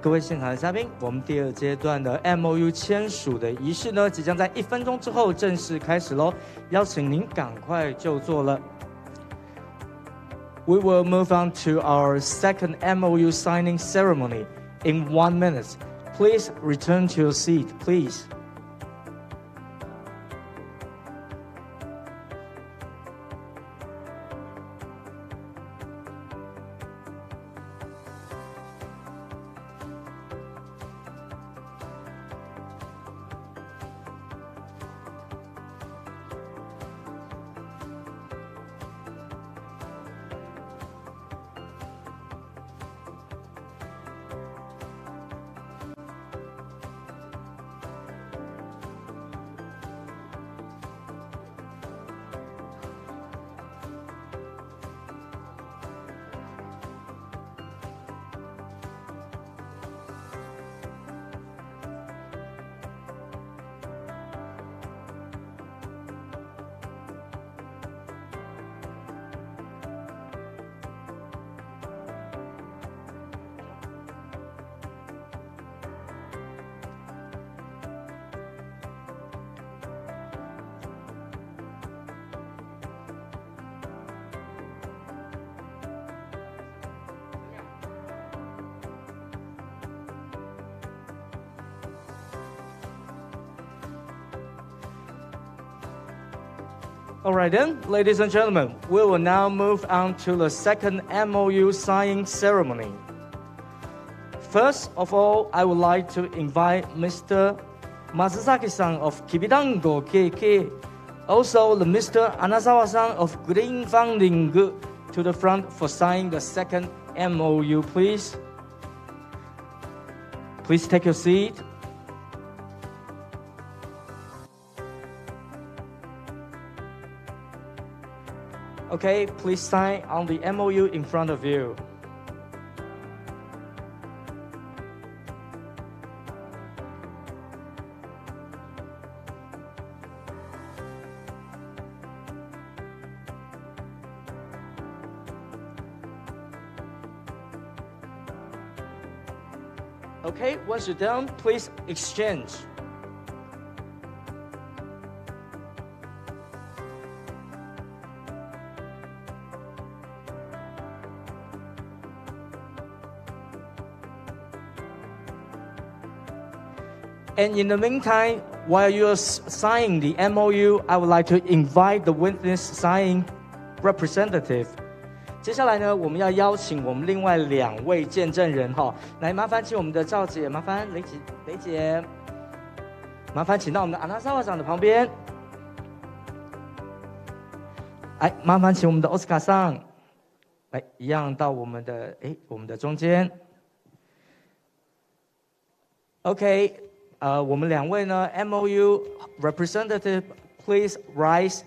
各位现场的嘉宾，我们第2阶段的 MOU 签署的仪式呢，即将在1分钟之后正式开始喽，邀请您赶快就座了。We will move on to our second MOU signing ceremony in 1 minute. Please return to your seat, please. All right then, ladies and gentlemen, we will now move on to the second MOU signing ceremony. First of all, I would like to invite Mr. Masazaki-san of Kibidango KK, also the Mr. Anazawa-san of Green Funding to the front for signing the second MOU, please. Please take your seat. Okay, please sign on the MOU in front of you. Okay, once you're done, please exchange. And in the meantime, while you're signing the MOU, I would like to invite the witness signing representative. 接下来呢，我们要邀请我们另外2位见证人哈，来麻烦请我们的赵姐，麻烦雷姐，麻烦请到我们的阿纳萨瓦长的旁边。来，麻烦请我们的奥斯卡上，来一样到我们的中间。OK。我们2位呢 ，MOU representative, please rise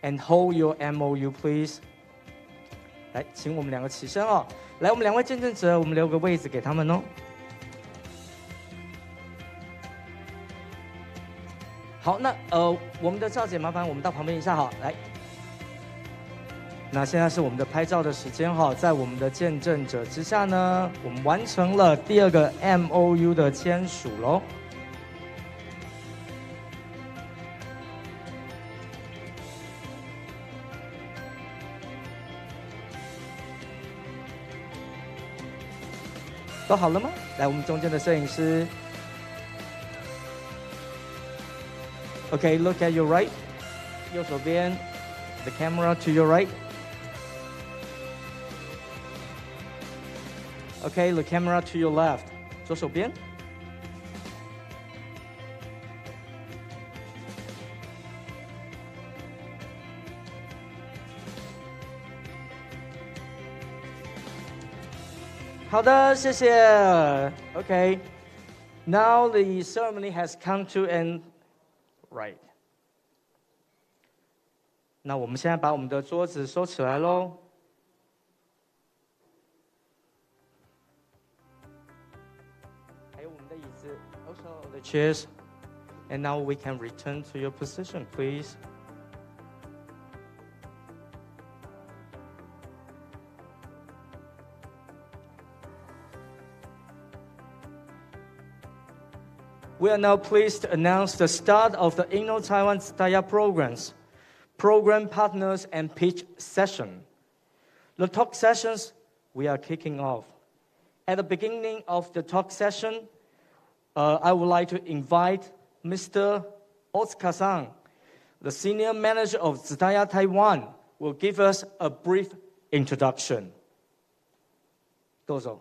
and hold your MOU, please. 来，请我们2个起身哦。来，我们2位见证者，我们留个位置给他们哦。好，那我们的赵姐，麻烦我们到旁边一下哈。来，那现在是我们的拍照的时间哈，在我们的见证者之下呢，我们完成了第2个 MOU 的签署喽。都好了吗？来，我们中间的摄影师。Okay, look at your right. 右手边 ，the camera to your right. Okay, the camera to your left. 左手边。好的，谢谢。Okay, now the ceremony has come to an right. 那我们现在把我们的桌子收起来喽。还有我们的椅子 ，also the chairs. And now we can return to your position, please. we are now pleased to announce the start of the iiiNNO Taiwan Tsutaya programs, program partners and pitch session. The talk sessions we are kicking off. At the beginning of the talk session, I would like to invite Mr. Otsuka-san, the Senior Manager of Tsutaya Taiwan, will give us a brief introduction. どうぞ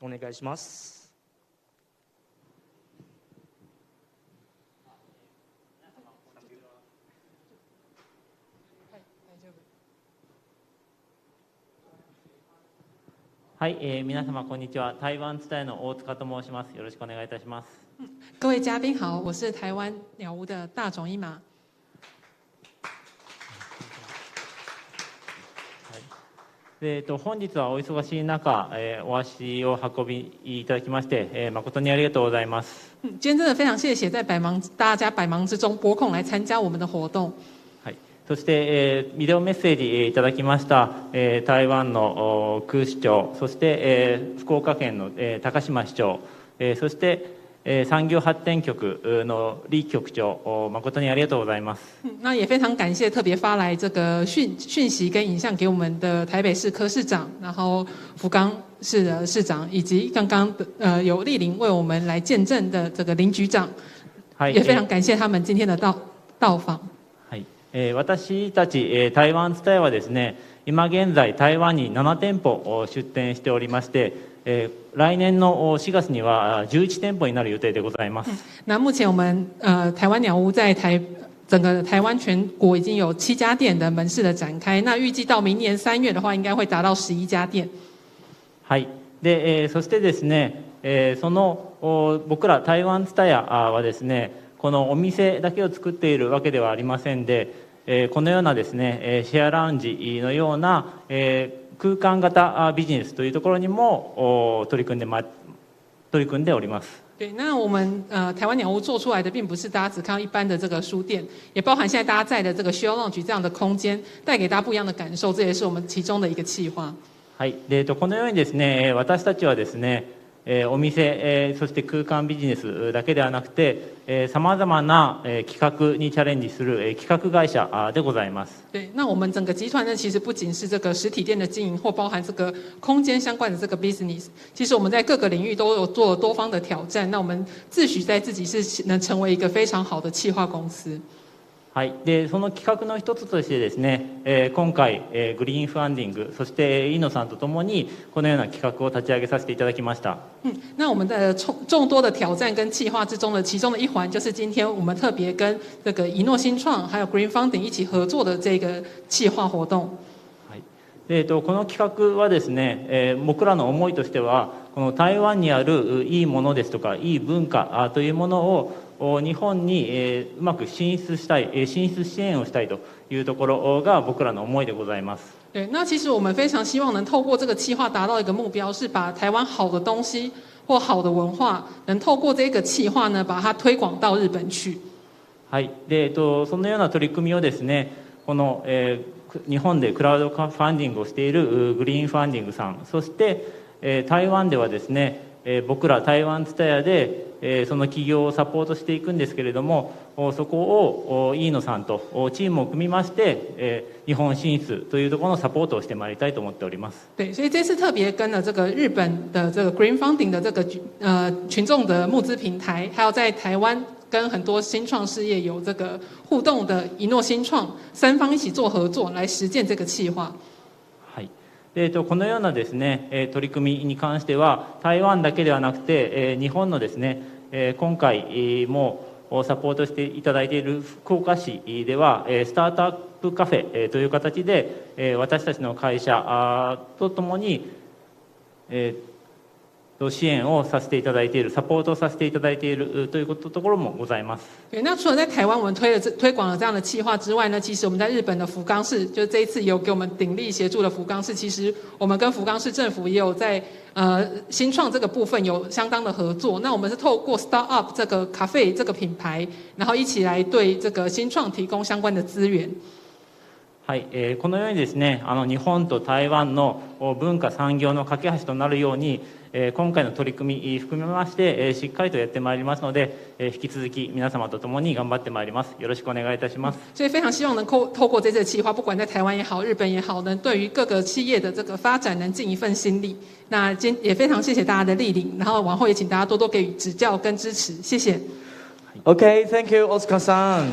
お願いします。はい、皆様こんにちは。台湾蔦屋の大塚と申します。よろしくお願いいたします。各位嘉宾好，我是台湾鸟屋的大冢一马。本日はお忙しい中、お足を運びいただきまして、誠にありがとうございます。今天真的非常谢谢大家百忙之中拨空来参加我们的活动。はい、そして、ビデオメッセージいただきました、台湾の空市長、そして、福岡県の、高島市長、そして産業発展局の李局長、誠にありがとうございます。那也非常感谢特别发来这个讯息跟影像给我们的台北市柯市长，然后福冈市的市長以及刚刚有莅臨为我们来见证的这个林局長，也非常感谢他们今天的到訪。はい、私たち、台湾蔦屋はですね、今現在台湾に7店舗出店しておりまして、来年の4月には11店舗になる予定でございます。那目前我们台湾鸟屋在整个台湾全国已经有7家店的門市的展開，那預計到明年3月的話，應該會達到11家店。はい。で、そしてですね、その僕ら台湾蔦屋はですね、このお店だけを作っているわけではありませんで、このようなですね、シェアラウンジのような、空間型ビジネスというところにも取り組んでおります。对，那我们台湾鸟屋做出来的，并不是大家只看到一般的这个书店，也包含现在大家在的这个 share lounge 这样的空间，带给大家不一样的感受，这也是我们其中的一个企划。はい、このようにですね、私たちはですね、お店、そして空間ビジネスだけではなくて、さまざまな企画にチャレンジする企画会社でございます。对，那我们整个集团呢，其实不仅是这个实体店的经营，或包含这个空间相关的这个 business， 其实我们在各个领域都有做多方的挑战。那我们自诩在自己是能成为一个非常好的企划公司。はい、でその企画の一つとしてですね、今回、グリーンファンディング、そしてiiiNNOさんとともにこのような企画を立ち上げさせていただきました。那我们的众多的挑战跟企划之中的其中的一环，就是今天我们特别跟这个iiiNNO新创还有 Green Funding 一起合作的这个企划活動。はい、この企画はですね、僕らの思いとしては、この台湾にあるいいものですとかいい文化というものを日本にうまく進出支援をしたいというところが僕らの思いでございます。对，那其实我们非常希望能透过这个企划达到一个目标，是把台湾好的东西或好的文化，能透过这个企划呢，把它推广到日本去。はい、でそのような取り組みをですね、この、日本でクラウドファンディングをしているグリーンファンディングさん、そして、台湾ではですね、僕ら台湾蔦屋でその企業をサポートしていくんですけれども、そこをiiiNNOさんとチームを組みまして、日本進出というところのサポートをしてまいりたいと思っております。对，所以这次特别跟了这个日本的这个 Green Funding 的这个群众的募资平台，还有在台湾跟很多新创事业有这个互动的iiiNNO新創3方一起做合作，来实践这个企劃。はい。このようなですね、取り組みに関しては台湾だけではなくて、日本のですね、今回もサポートしていただいている福岡市ではスタートアップカフェという形で私たちの会社とともに支援をさせていただいている、サポートをさせていただいているというところもございます。对，那除了在台湾我们推广了这样的企划之外呢，其实我们在日本的福冈市，就这一次有给我们鼎力协助的福冈市，其实我们跟福冈市政府也有在新创这个部分有相当的合作。那我们是透过 Startup 这个咖啡这个品牌，然后一起来对这个新创提供相关的资源。はい、このようにですね、日本と台湾の文化産業の架け橋となるように、今回の取り組み含めまして、しっかりとやってまいりますので、引き続き皆様と共に頑張ってまいります。よろしくお願いいたします。所以非常希望能透过这次的计划，不管在台湾也好，日本也好，能对于各个企业的这个发展能尽一份心力。那也非常谢谢大家的莅临，然后往后也请大家多多给予指教跟支持，谢谢。Okay, thank you, Oscar-san.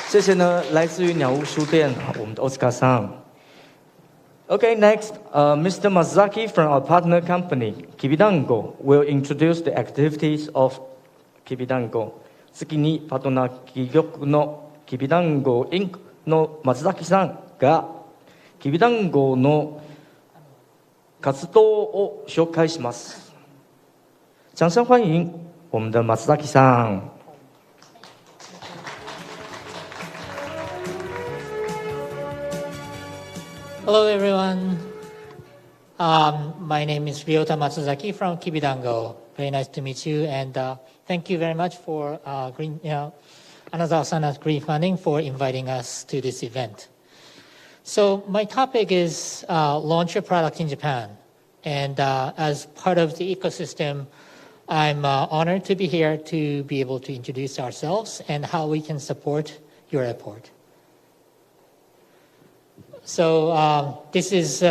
谢谢呢，来自于鸟屋书店我们的 Oscar-san. Okay, next, Mr. Masaki from our partner company, Kibidango, will introduce the activities of Kibidango. 次にパートナー企業のKibidango Inc. の松崎さんがKibidangoの活動を紹介します。掌声欢迎我们的松崎さん。Hello, everyone. My name is Ryota Matsuzaki from Kibidango. Very nice to meet you, and thank you very much for Anazawa-san at Green Funding for inviting us to this event. So my topic is launch your product in Japan, and as part of the ecosystem, I'm honored to be here to be able to introduce ourselves and how we can support your effort. So this is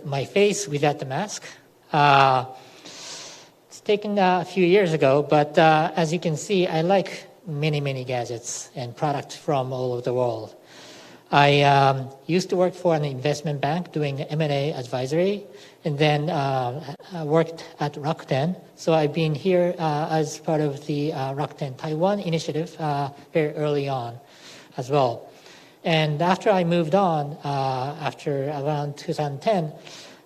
my face without the mask. It's taken a few years ago, but as you can see, I like many gadgets and products from all over the world. I used to work for an investment bank doing M&A advisory, and then worked at Rakuten. So I've been here as part of the Rakuten Taiwan initiative very early on as well. And after I moved on, after around 2010,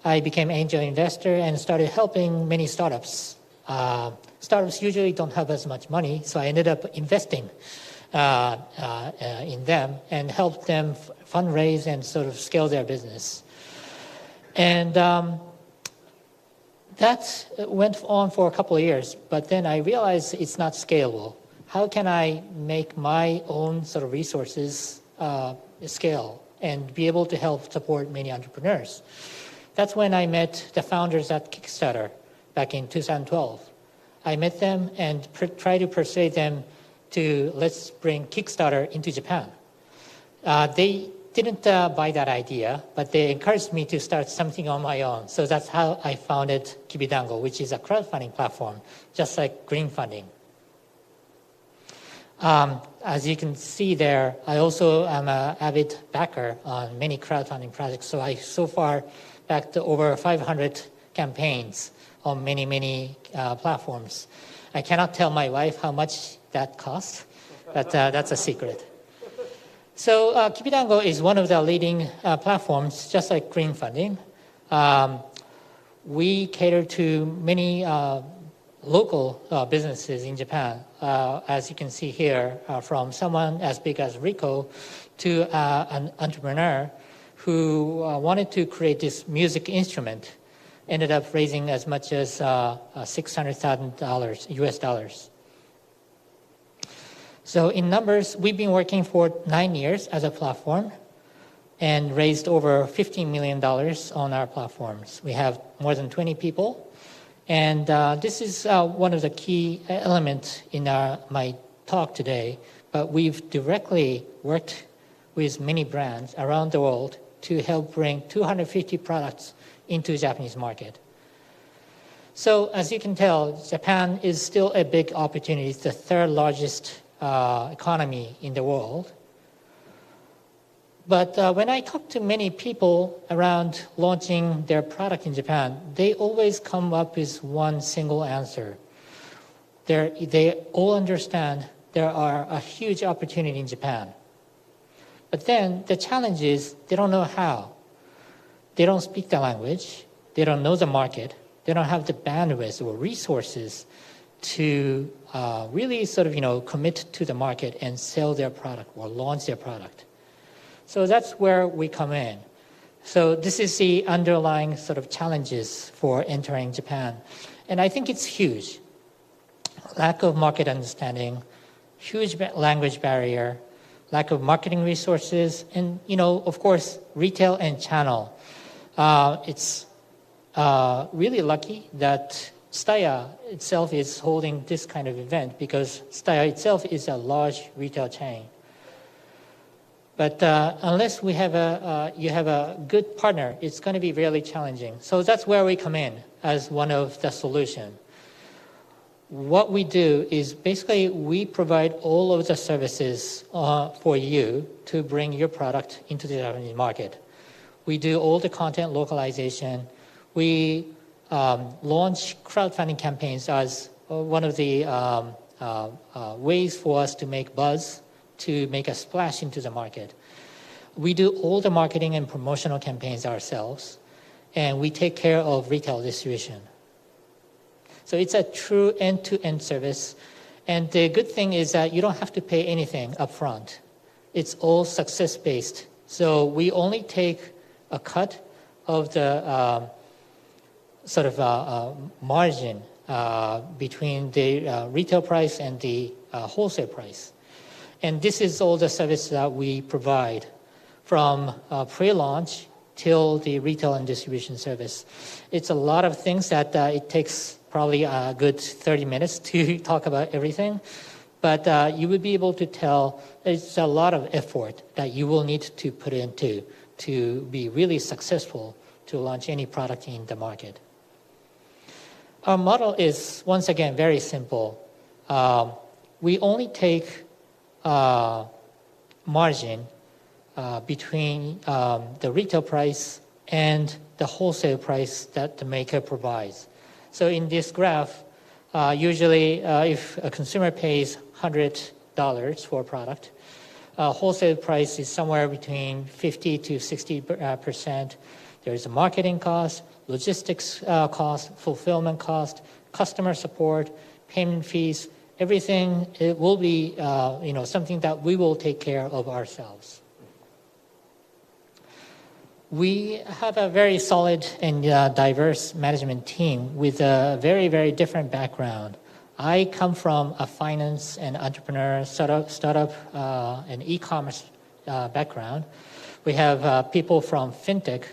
I became angel investor and started helping many startups. Startups usually don't have as much money, so I ended up investing in them and helped them fundraise and sort of scale their business. And that went on for a couple of years, but then I realized it's not scalable. How can I make my own sort of resources scale and be able to help support many entrepreneurs? That's when I met the founders at Kickstarter back in 2012. I met them and tried to persuade them to let's bring Kickstarter into Japan. They didn't buy that idea, but they encouraged me to start something on my own. So that's how I founded Kibidango, which is a crowdfunding platform, just like Green Funding. As you can see there, I also am an avid backer on many crowdfunding projects. So I so far backed over 500 campaigns on many platforms. I cannot tell my wife how much that costs, but that's a secret. So Kibidango is one of the leading platforms, just like Green Funding. We cater to many local businesses in Japan, as you can see here, from someone as big as Rico to an entrepreneur who wanted to create this music instrument, ended up raising as much as $600,000 US dollars. So in numbers, we've been working for 9 years as a platform and raised over $15 million on our platforms. We have more than 20 people. And this is one of the key elements in my talk today, but we've directly worked with many brands around the world to help bring 250 products into the Japanese market. So as you can tell, Japan is still a big opportunity. It's the third largest economy in the world. But when I talk to many people around launching their product in Japan, they always come up with one single answer. They all understand there are a huge opportunity in Japan. But then the challenge is they don't know how. They don't speak the language. They don't know the market. They don't have the bandwidth or resources to really sort of, commit to the market and sell their product or launch their product. So that's where we come in. So this is the underlying sort of challenges for entering Japan. And I think it's huge. Lack of market understanding, huge language barrier, lack of marketing resources, and of course, retail and channel. It's really lucky that Tsutaya itself is holding this kind of event because Tsutaya itself is a large retail chain. But unless you have a good partner, it's going to be really challenging. So that's where we come in as one of the solutions. What we do is basically we provide all of the services for you to bring your product into the Japanese market. We do all the content localization. We launch crowdfunding campaigns as one of the ways for us to make buzz, to make a splash into the market. We do all the marketing and promotional campaigns ourselves, and we take care of retail distribution. So it's a true end-to-end service. And the good thing is that you don't have to pay anything up front. It's all success-based. So we only take a cut of the margin between the retail price and the wholesale price. And this is all the service that we provide from pre-launch till the retail and distribution service. It's a lot of things that it takes probably a good 30 minutes to talk about everything. But you would be able to tell it's a lot of effort that you will need to put into to be really successful to launch any product in the market. Our model is, once again, very simple. We only take margin between the retail price and the wholesale price that the maker provides. So in this graph, usually if a consumer pays $100 for a product, wholesale price is somewhere between 50 to 60%. There's a marketing cost, logistics cost, fulfillment cost, customer support, payment fees. Everything it will be something that we will take care of ourselves. We have a very solid and diverse management team with a very, very different background. I come from a finance and entrepreneur startup and e-commerce background. We have people from fintech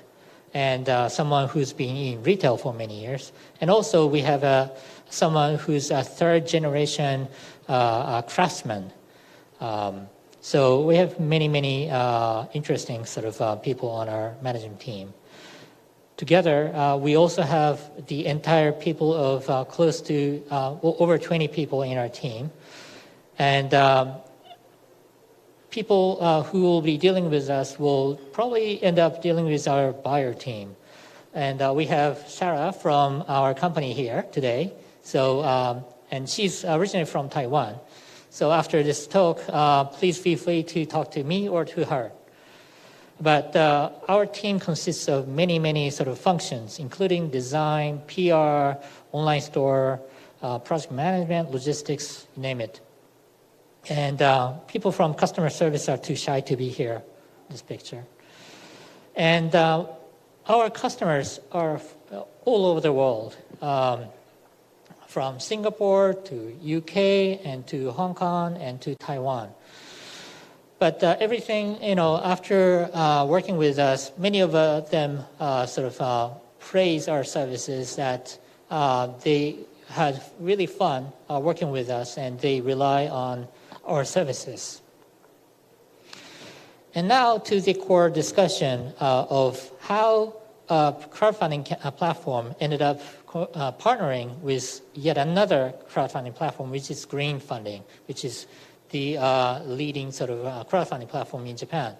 and someone who's been in retail for many years. And also we have someone who's a third generation craftsman. So we have many interesting people on our management team. Together, we also have the entire people of close to over 20 people in our team. And people who will be dealing with us will probably end up dealing with our buyer team. And we have Sarah from our company here today. So, and she's originally from Taiwan. So after this talk, please feel free to talk to me or to her. But our team consists of many functions, including design, PR, online store, project management, logistics, you name it. And people from customer service are too shy to be here in this picture. And our customers are all over the world. From Singapore to UK and to Hong Kong and to Taiwan. But everything, after working with us, many of them praise our services, that they had really fun working with us and they rely on our services. And now to the core discussion of how a crowdfunding platform ended up partnering with yet another crowdfunding platform, which is Green Funding, which is the leading crowdfunding platform in Japan.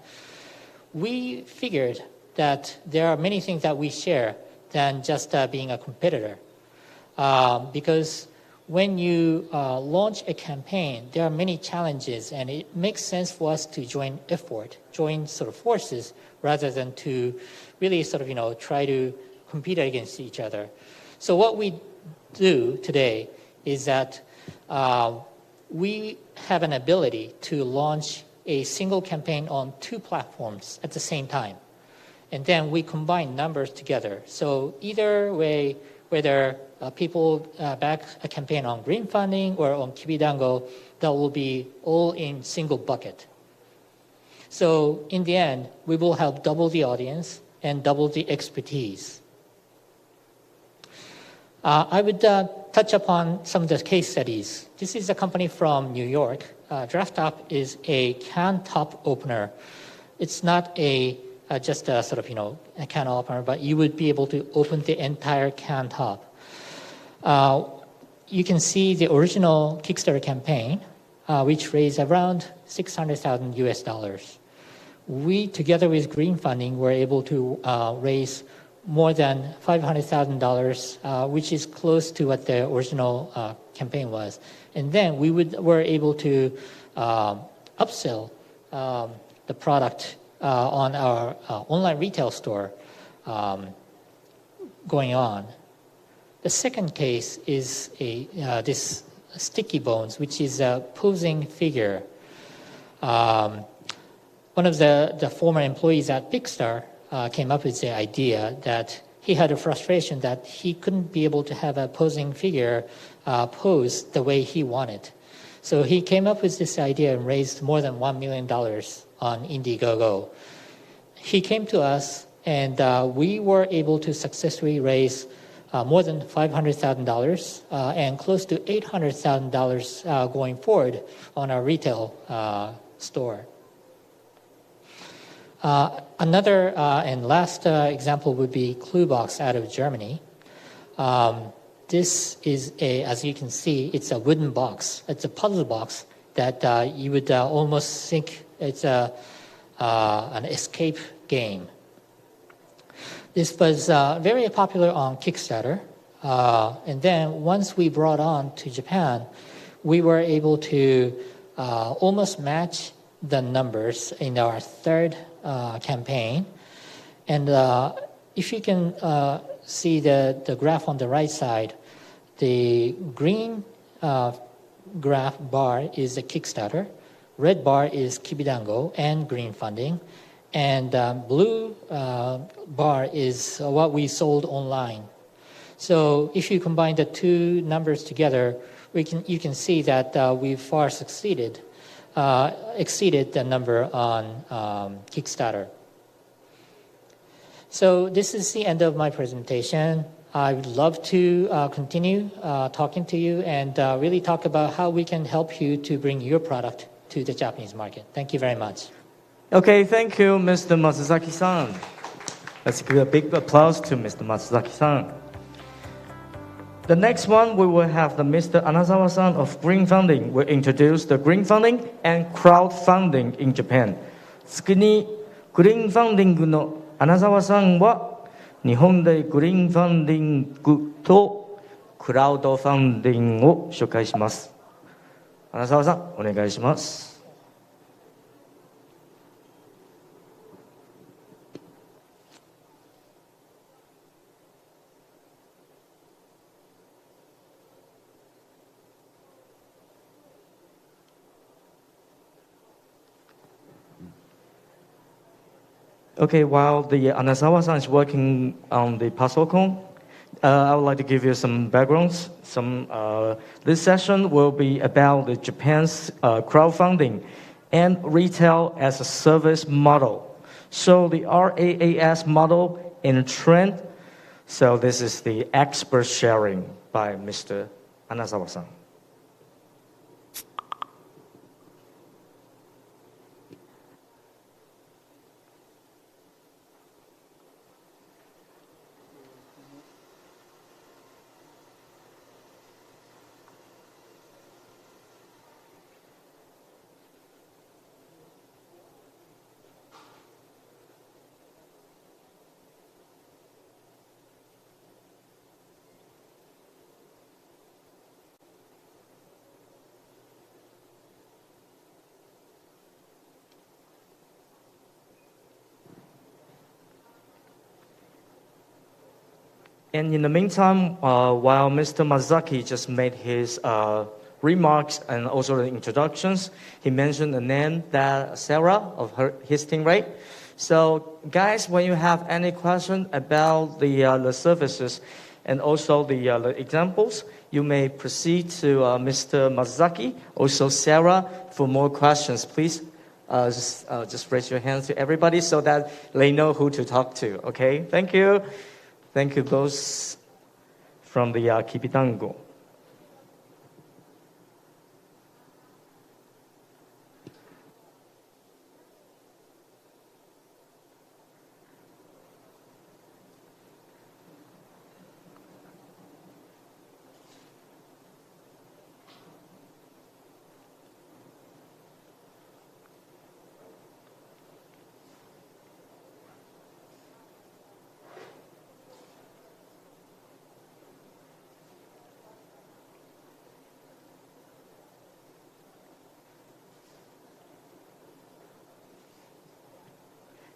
We figured that there are many things that we share than just being a competitor. Because when you launch a campaign, there are many challenges, and it makes sense for us to join forces, rather than to really try to compete against each other. So what we do today is that we have an ability to launch a single campaign on 2 platforms at the same time. And then we combine numbers together. So either way, whether people back a campaign on Green Funding or on Kibidango, that will be all in single bucket. So in the end, we will help double the audience and double the expertise. I would touch upon some of the case studies. This is a company from New York. Draft Top is a can top opener. It's not just a sort of, a can opener, but you would be able to open the entire can top. You can see the original Kickstarter campaign, which raised around $600,000 US. We, together with Green Funding, were able to raise more than $500,000, which is close to what the original campaign was. And then we were able to upsell the product on our online retail store going on. The second case is this Sticky Bones, which is a posing figure. One of the former employees at Pixar came up with the idea that he had a frustration that he couldn't be able to have a posing figure pose the way he wanted. So he came up with this idea and raised more than $1 million on Indiegogo. He came to us, and we were able to successfully raise more than $500,000 and close to $800,000 going forward on our retail store. Another and last example would be Cluebox out of Germany. This is as you can see, it's a wooden box. It's a puzzle box that you would almost think it's an escape game. This was very popular on Kickstarter. And then once we brought on to Japan, we were able to almost match the numbers in our third campaign. And if you can see the graph on the right side, the green graph bar is the Kickstarter, red bar is Kibidango and Green Funding, and blue bar is what we sold online. So if you combine the two numbers together, you can see that we far exceeded the number on Kickstarter. So this is the end of my presentation. I would love to continue talking to you and really talk about how we can help you to bring your product to the Japanese market. Thank you very much. Okay, thank you, Mr. Matsuzaki-san. Let's give a big applause to Mr. Matsuzaki-san. The next one, we will have Mr. Anazawa-san of Green Funding will introduce the Green Funding and crowdfunding in Japan. 次に Green Funding の Anazawa さんは日本でグリーンファンディングとクラウドファンディングを紹介します。Anazawa さん、お願いします。Okay, while the Anazawa-san is working on the Pasokon, I would like to give you some backgrounds. This session will be about the Japan's crowdfunding and retail as a service model. So the RaaS model in trend. So this is the expert sharing by Mr. Anazawa-san. And in the meantime, while Mr. Matsuzaki just made his remarks and also the introductions, he mentioned the name that Sarah of his team, right? So guys, when you have any question about the services and also the examples, you may proceed to Mr. Matsuzaki, also Sarah, for more questions, please. just raise your hands to everybody so that they know who to talk to. Okay, thank you. Thank you, those from the Kipitango.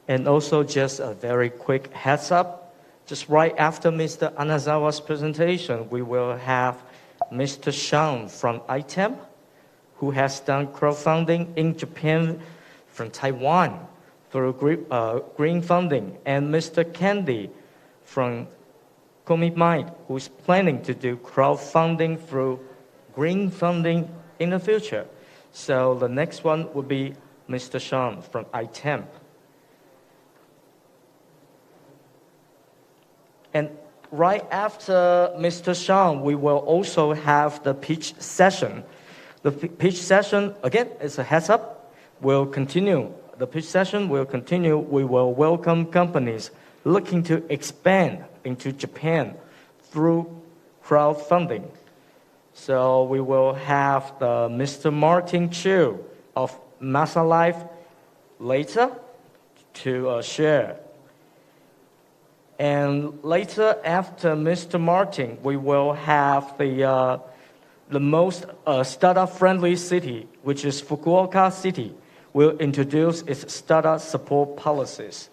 And also just a very quick heads up, just right after Mr. Anazawa's presentation, we will have Mr. Shang from iiTemp, who has done crowdfunding in Japan from Taiwan through green funding, and Mr. Candy from Commit Mind, who's planning to do crowdfunding through green funding in the future. So the next one will be Mr. Shang from iiTemp. And right after Mr. Shang, we will also have the pitch session. The pitch session, again, is a heads up, will continue. The pitch session will continue. We will welcome companies looking to expand into Japan through crowdfunding. So we will have the Mr. Martin Chu of Masa Life later to share. And later, after Mr. Martin, we will have the most startup-friendly city, which is Fukuoka City, will introduce its startup support policies.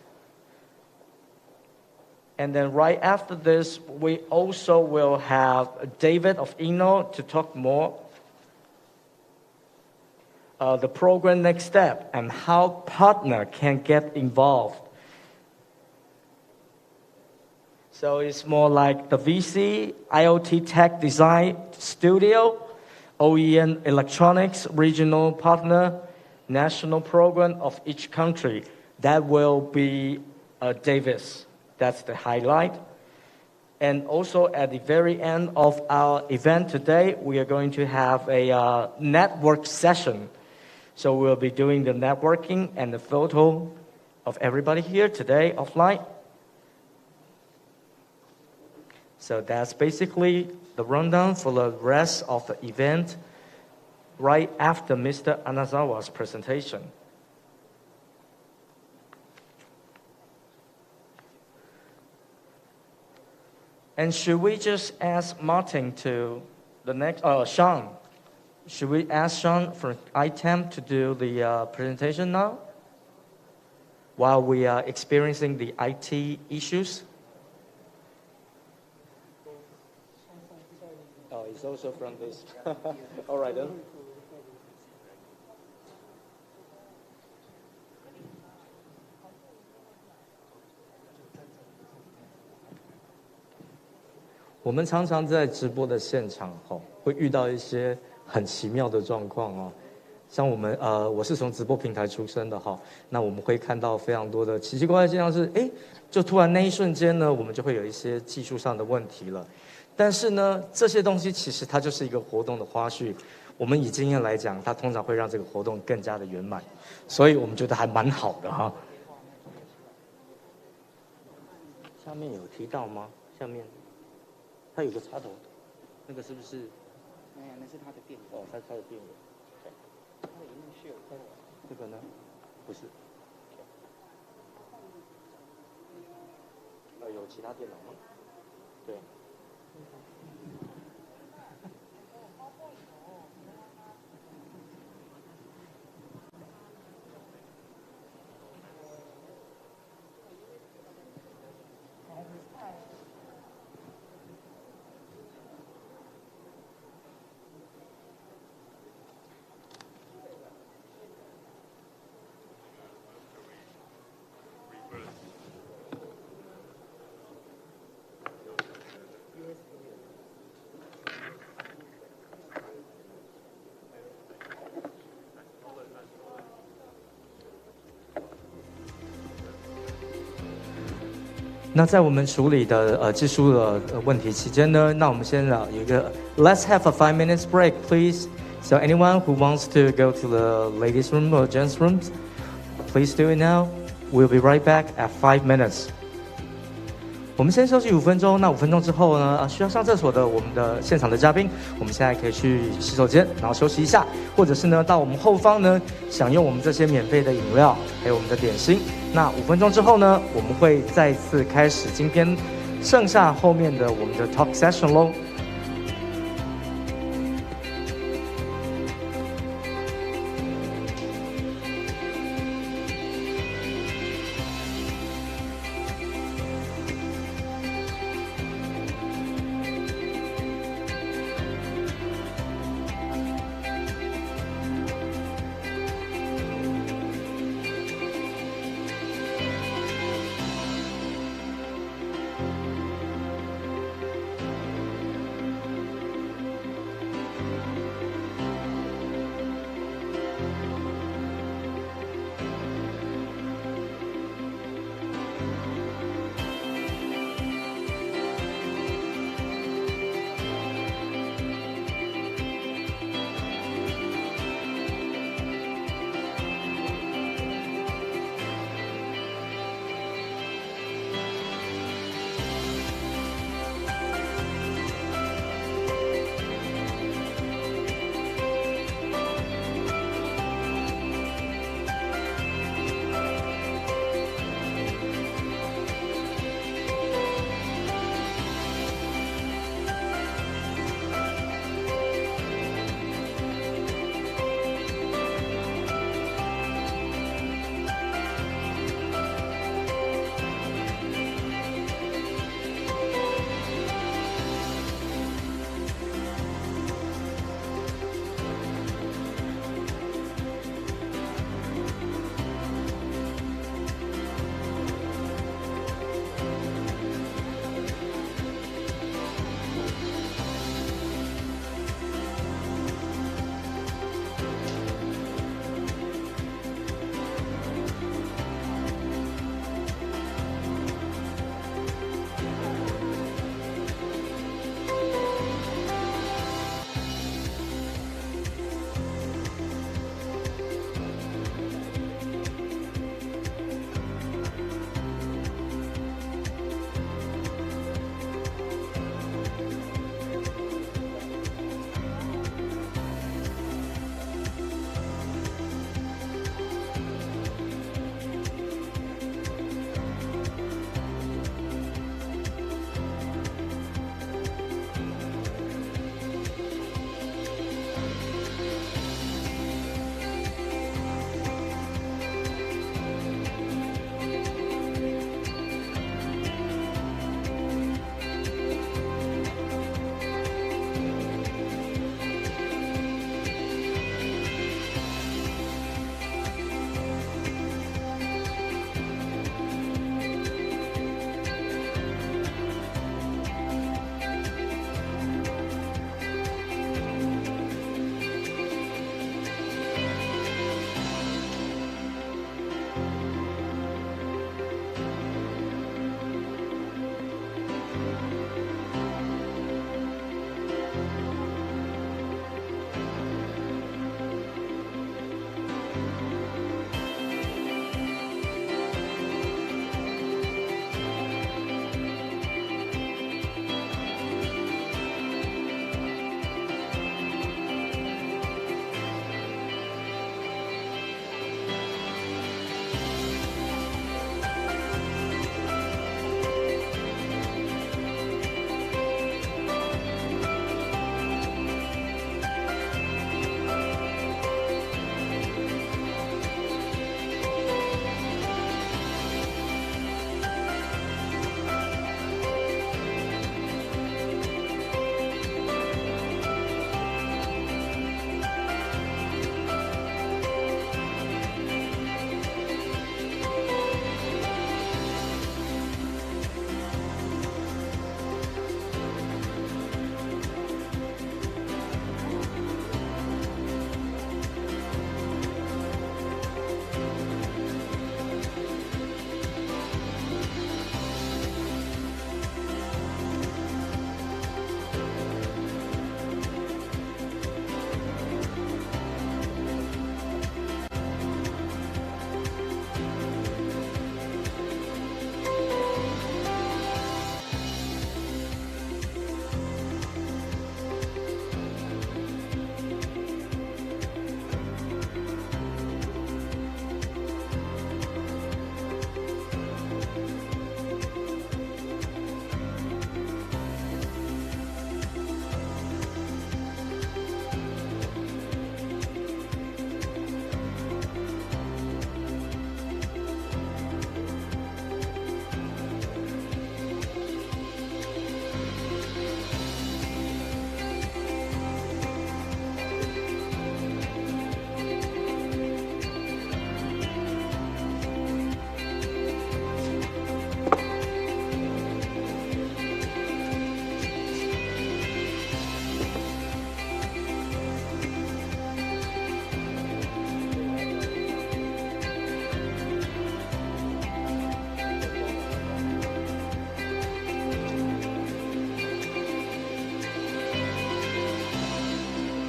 And then right after this, we also will have David of iiiNNO to talk more the program next step and how partner can get involved. So it's more like the VC, IoT Tech Design Studio, OEM Electronics Regional Partner, National Program of each country. That will be Davis. That's the highlight. And also at the very end of our event today, we are going to have a network session. So we'll be doing the networking and the photo of everybody here today offline. So that's basically the rundown for the rest of the event right after Mr. Anazawa's presentation. And should we just ask Martin to the next, Sean? Should we ask Sean from iiTemp to do the presentation now? While we are experiencing the IT issues? Oh, he's also from this. All right then.我们常常在直播的现场会遇到一些很奇妙的状况哦。像我是从直播平台出身的那我们会看到非常多的奇奇怪怪的现象是，就突然那一瞬间呢，我们就会有一些技术上的问题了。但是呢，这些东西其实它就是一个活动的花絮。我们以经验来讲，它通常会让这个活动更加的圆满，所以我们觉得还蛮好的哈。下面有提到吗？下面它有个插头，那个是不是？没有，那是它的电源。哦，它的电源。它的荧幕是有开的。这个呢？不是。有其他电脑吗？对。那在我们处理的技术的问题期间呢，那我们先有一个 Let's have a 5 minutes break, please. So anyone who wants to go to the ladies' room or gents' rooms, please do it now. We'll be right back at 5 minutes. 我们先休息5分钟。那5分钟之后呢，需要上厕所的我们的现场的嘉宾，我们现在可以去洗手间，然后休息一下，或者是呢到我们后方呢享用我们这些免费的饮料，还有我们的点心。那5分钟之后呢，我们会再次开始今天剩下后面的我们的 talk session 咯。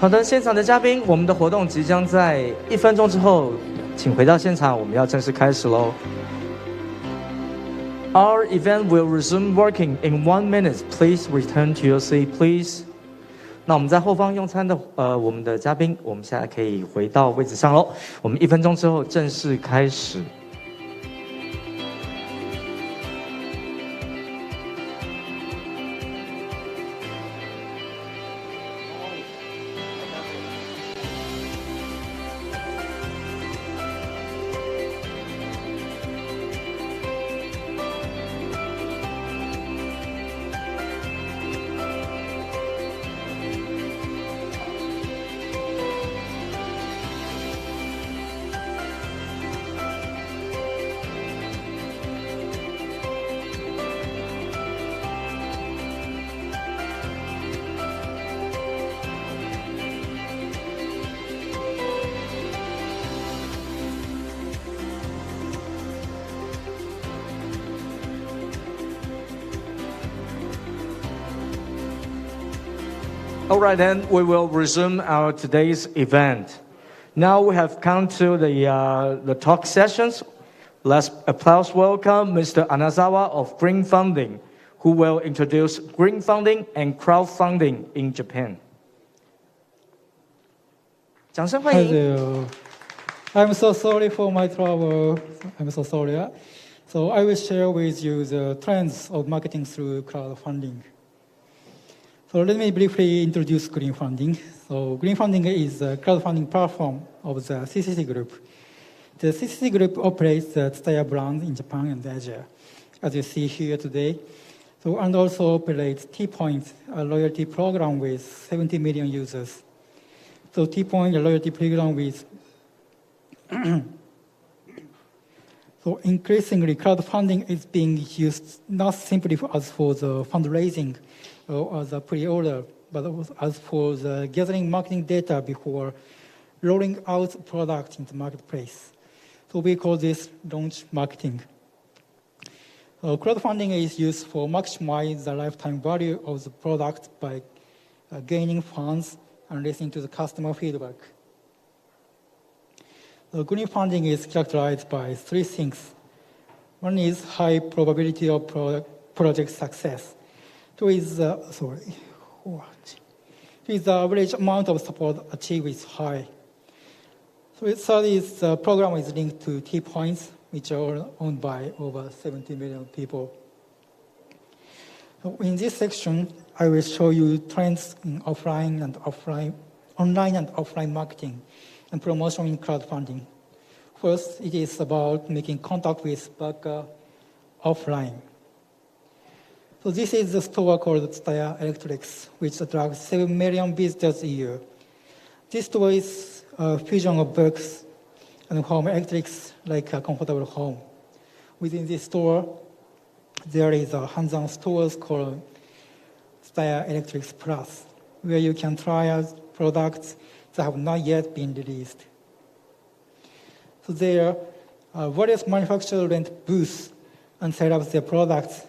好的，现场的嘉宾，我们的活动即将在1分钟之后，请回到现场，我们要正式开始喽。Our event will resume working in 1 minute. Please return to your seat, please. 那我们在后方用餐的我们的嘉宾，我们现在可以回到位置上喽。我们1分钟之后正式开始。All right, then we will resume our today's event. Now we have come to the talk sessions. Let's applause welcome Mr. Anazawa of Green Funding, who will introduce green funding and crowdfunding in Japan. 掌声欢 Hi 迎。 there. I'm so sorry for my trouble. I'm so sorry. So I will share with you the trends of marketing through crowdfunding. So let me briefly introduce Green Funding. So Green Funding is a crowdfunding platform of the CCC Group. The CCC Group operates the Tsutaya brand in Japan and Asia, as you see here today. So, and also operates T-Point, a loyalty program with 70 million users. So T-Point, a loyalty program with so increasingly crowdfunding is being used not simply as for the fundraising or as a pre-order, but as for the gathering marketing data before rolling out product in the marketplace. So we call this launch marketing. Crowdfunding is used for maximize the lifetime value of the product by gaining funds and listening to the customer feedback. Green funding is characterized by 3 things. One is high probability of project success. 2 is the average amount of support achieved is high. So third is the program is linked to T-Points, which are owned by over 70 million people. So in this section, I will show you trends in online and offline marketing and promotion in crowdfunding. First, it is about making contact with backer offline. So this is the store called Tsutaya Electrics, which attracts 7 million visitors a year. This store is a fusion of books and home electrics, like a comfortable home. Within this store, there is a hands-on stores called Tsutaya Electrics Plus, where you can try out products that have not yet been released. So there, various manufacturers rent booths and set up their products.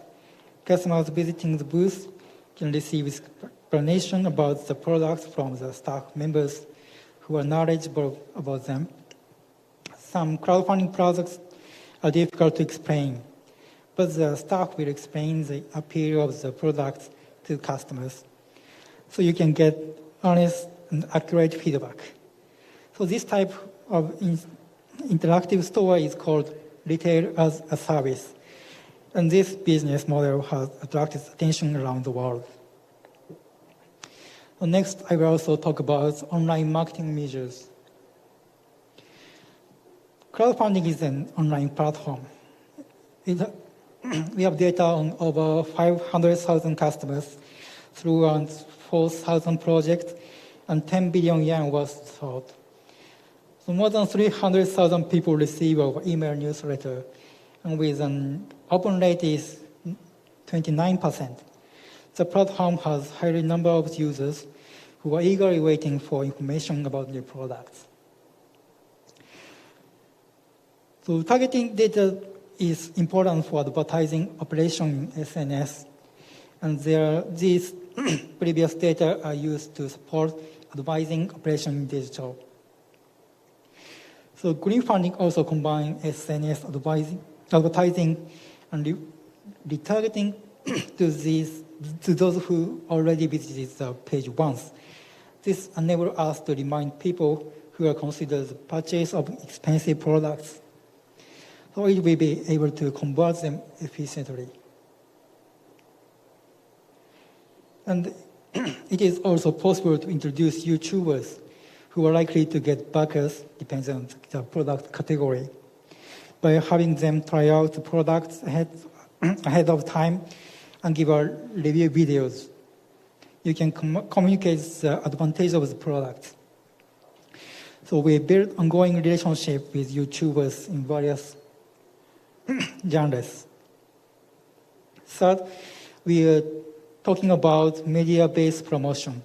Customers visiting the booth can receive explanation about the products from the staff members who are knowledgeable about them. Some crowdfunding products are difficult to explain, but the staff will explain the appeal of the products to customers, so you can get honest and accurate feedback. So this type of interactive store is called retail as a service. And this business model has attracted attention around the world. So next, I will also talk about online marketing measures. Crowdfunding is an online platform. We have data on over 500,000 customers through around 4,000 projects, and 10 billion yen was sold. So more than 300,000 people receive our email newsletter, and with an open rate is 29%. The platform has a high number of users who are eagerly waiting for information about new products. So targeting data is important for advertising operation in SNS, and these previous data are used to support advising operation in digital. So green funding also combines SNS advertising and retargeting to those who already visited the page once. This enables us to remind people who are considered the purchase of expensive products. So it will be able to convert them efficiently. And it is also possible to introduce YouTubers who are likely to get backers, depends on the product category, by having them try out the products ahead of time and give our review videos. You can communicate the advantage of the product. So we build ongoing relationship with YouTubers in various genres. Third, we are talking about media-based promotion.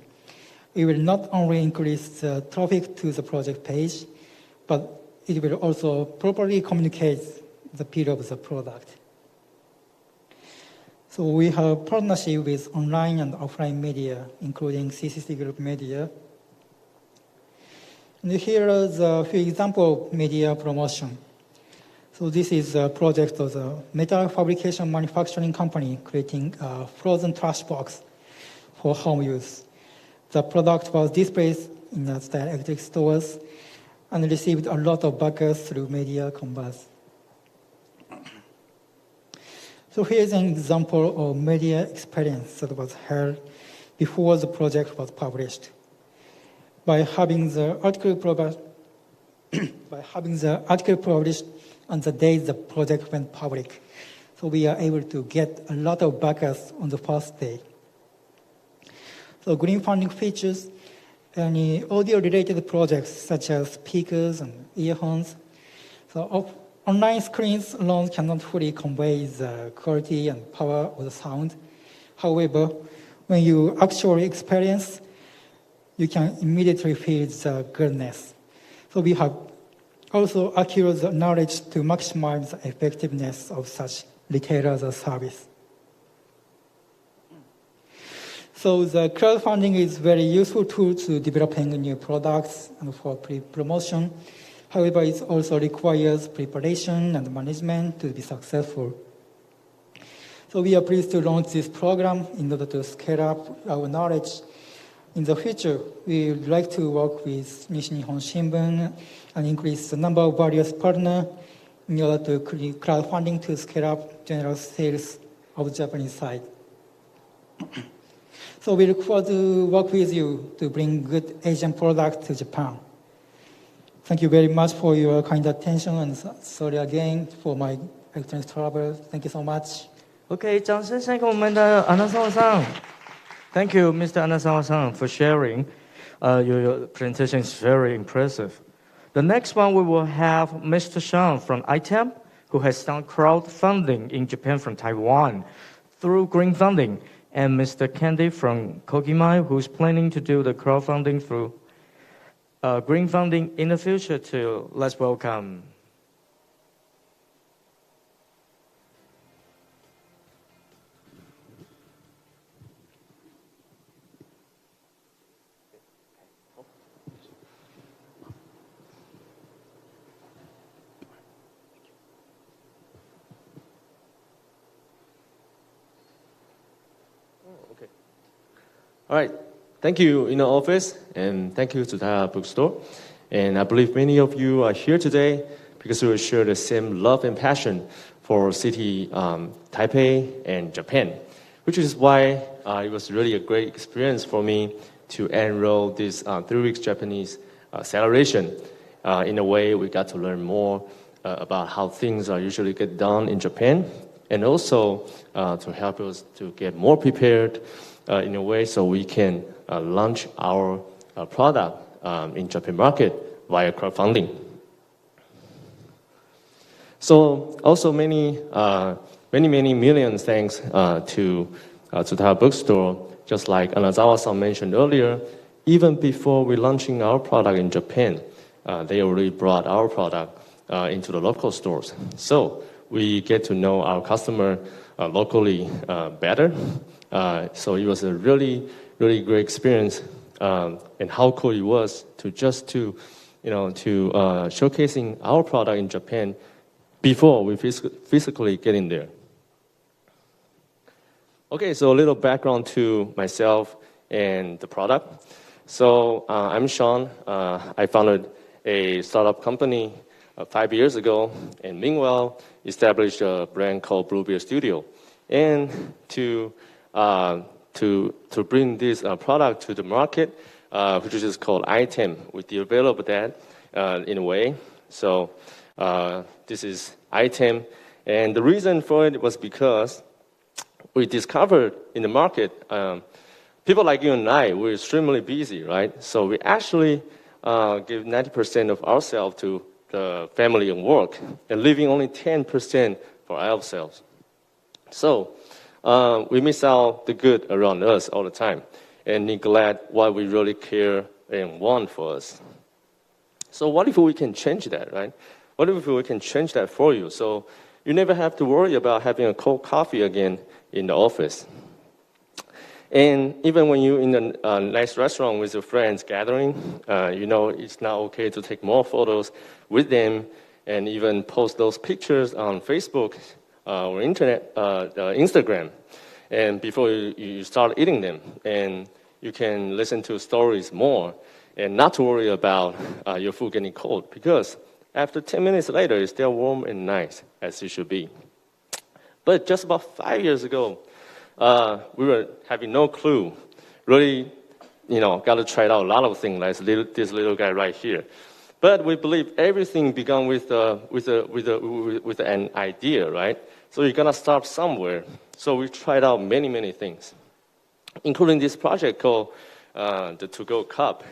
It will not only increase the traffic to the project page, but it will also properly communicate the appeal of the product. So we have partnership with online and offline media, including CCC Group Media. And here are the few examples of media promotion. So this is a project of the metal fabrication manufacturing company creating a frozen trash box for home use. The product was displayed in the electric stores and received a lot of backers through media canvas. So here's an example of media experience that was held before the project was published. By having the article published on the day the project went public, so we are able to get a lot of backers on the first day. So green funding features any audio-related projects such as speakers and earphones. So online screens alone cannot fully convey the quality and power of the sound. However, when you actually experience, you can immediately feel the goodness. So we have also acquired the knowledge to maximize the effectiveness of such retailer as a service. So the crowdfunding is a very useful tool to developing new products and for pre-promotion. However, it also requires preparation and management to be successful. So we are pleased to launch this program in order to scale up our knowledge. In the future, we would like to work with Nishi Nihon Shimbun and increase the number of various partners in order to create crowdfunding to scale up general sales of the Japanese side. So we look forward to work with you to bring good Asian products to Japan. Thank you very much for your kind attention, and sorry again for my electronic trouble. Thank you so much. OK， 掌声献给我们的Anasawa-san。Thank you, Mr. Anasawa-san, for sharing. Your presentation is very impressive. The next one we will have Mr. Shang from iTem, who has done crowdfunding in Japan from Taiwan through green funding, and Mr. Candy from Kokimai, who's planning to do the crowdfunding through green funding in the future too. Let's welcome. All right. Thank you, iiiNNO Office, and thank you, Tsutaya Bookstore. And I believe many of you are here today because we share the same love and passion for city Taipei and Japan, which is why it was really a great experience for me to enroll this 3 weeks Japanese celebration. In a way, we got to learn more about how things are usually get done in Japan, and also to help us to get more prepared in a way so we can launch our product in Japan market via crowdfunding. So also many million thanks to Tsutaya Bookstore. Just like Anazawa-san mentioned earlier, even before we launching our product in Japan, they already brought our product into the local stores. So we get to know our customer locally better. So it was a really great experience and how cool it was to showcasing our product in Japan before we physically get in there. Okay, so a little background to myself and the product. So I'm Sean. I founded a startup company 5 years ago, and meanwhile established a brand called Bluebeard Studio. And to bring this product to the market, which is called item, we developed that in a way. So this is item, and the reason for it was because we discovered in the market, people like you and I, we're extremely busy, right? So we actually give 90% of ourselves to the family and work, and leaving only 10% for ourselves. So we miss out the good around us all the time, and neglect what we really care and want for us. So what if we can change that, right? What if we can change that for you? So you never have to worry about having a cold coffee again in the office. And even when you're in a nice restaurant with your friends gathering, it's not okay to take more photos with them and even post those pictures on Facebook or Instagram. And before you start eating them, and you can listen to stories more and not to worry about your food getting cold, because after 10 minutes later, it's still warm and nice as it should be. But just about 5 years ago, we were having no clue. Really, got to try out a lot of things, like this little guy right here. But we believe everything began with an idea, right? So you're gonna start somewhere. So we tried out many things, including this project called the To-Go Cup.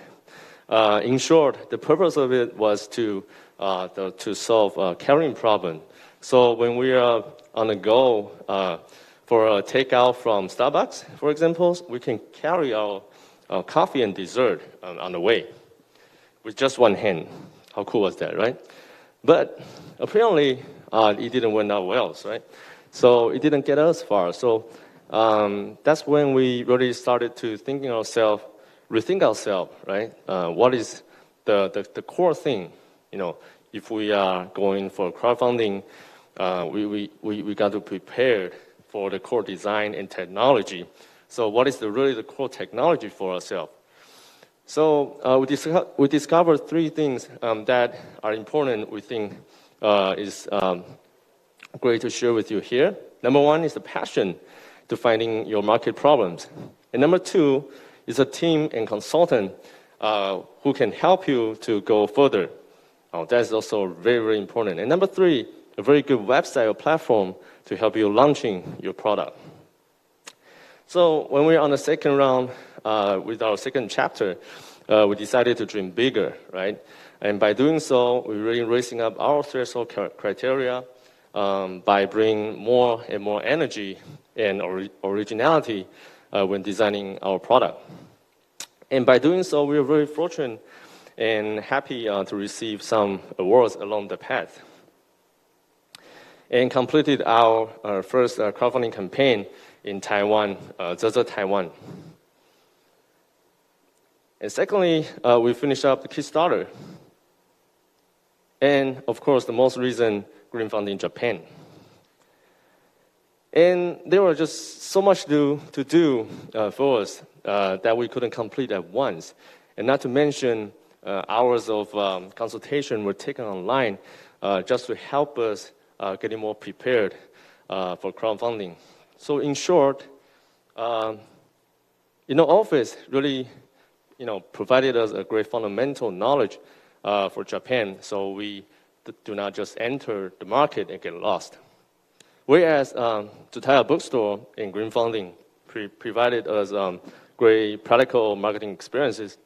In short, the purpose of it was to solve a carrying problem. So when we are on the go for a takeout from Starbucks, for example, we can carry our coffee and dessert on the way with just one hand. How cool was that, right? But apparently, it didn't work out well, right? So it didn't get us far. So that's when we really started to rethink ourselves, right? What is the core thing? If we are going for crowdfunding, we got to prepare for the core design and technology. So what is really the core technology for ourselves? So we discovered 3 things that are important, we think is great to share with you here. Number 1 is the passion to finding your market problems. And number 2 is a team and consultant who can help you to go further. That's also very important. And number 3, a very good website or platform to help you launching your product. So when we're on the second round with our second chapter, we decided to dream bigger, right? And by doing so, we're really raising up our threshold criteria by bringing more and more energy and originality when designing our product. And by doing so, we are very fortunate and happy to receive some awards along the path. And completed our first crowdfunding campaign in Taiwan, Taiwan. And secondly, we finished up the Kickstarter. And of course, the most recent Green Fund in Japan. And there was just so much to do for us that we couldn't complete at once. And not to mention hours of consultation were taken online just to help us getting more prepared for crowdfunding. So in short, office really provided us a great fundamental knowledge for Japan, so we do not just enter the market and get lost. Whereas Tsutaya Bookstore in Green Funding provided us great practical marketing experiences,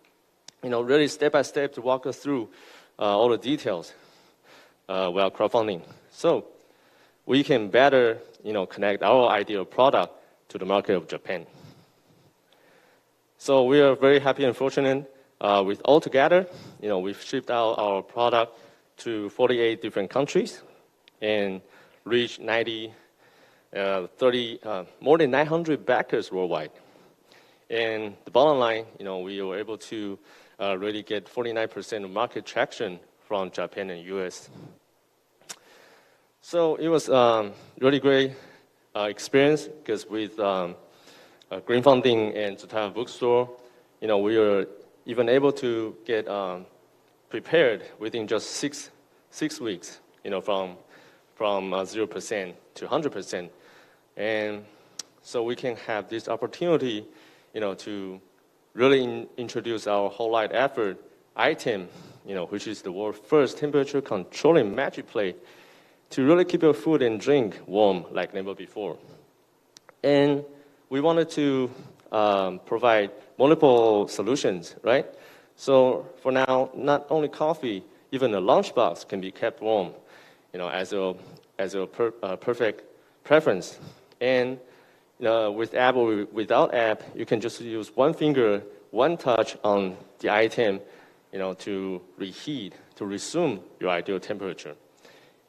really step by step to walk us through all the details while crowdfunding. So we can better, connect our ideal product to the market of Japan. So we are very happy and fortunate with altogether, we've shipped out our product to 48 different countries and reached more than 900 backers worldwide. And the bottom line, we were able to really get 49% of market traction from Japan and US. So it was really great experience because with Green Funding and Tsutaya Bookstore, we were even able to get prepared within just six weeks, from 0% to 100%. And so we can have this opportunity, to really introduce our whole light effort item, which is the world's first temperature controlling magic plate to really keep your food and drink warm like never before. And we wanted to provide multiple solutions, right? So for now, not only coffee, even a lunchbox can be kept warm, as a perfect preference. And with app or without app, you can just use one finger, one touch on the item, to reheat, to resume your ideal temperature.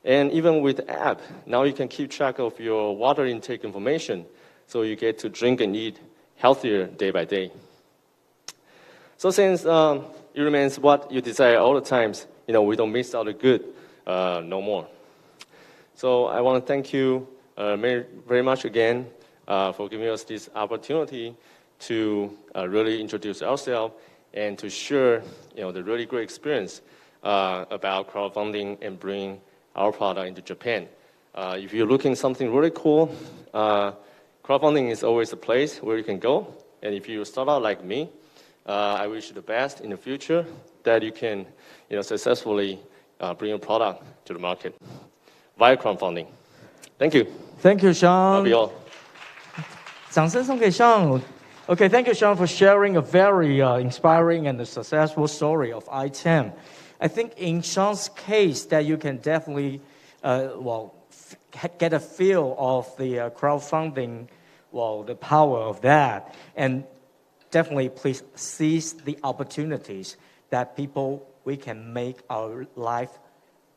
And even with the app, now you can keep track of your water intake information, so you get to drink and eat healthier day by day. So since it remains what you desire all the times, we don't miss out the good no more. So I want to thank you very, very much again for giving us this opportunity to really introduce ourselves and to share, the really great experience about crowdfunding and bringing our product into Japan. If you're looking something really cool, crowdfunding is always a place where you can go. And if you start out like me, I wish you the best in the future, that you can, successfully bring your product to the market via crowdfunding. Thank you. Thank you, Sean. That'll be all. 掌声送给 Sean. Okay, thank you, Sean, for sharing a very inspiring and a successful story of item. I think in Sean's case that you can definitely, get a feel of the crowdfunding, the power of that. And definitely please seize the opportunities that we can make our life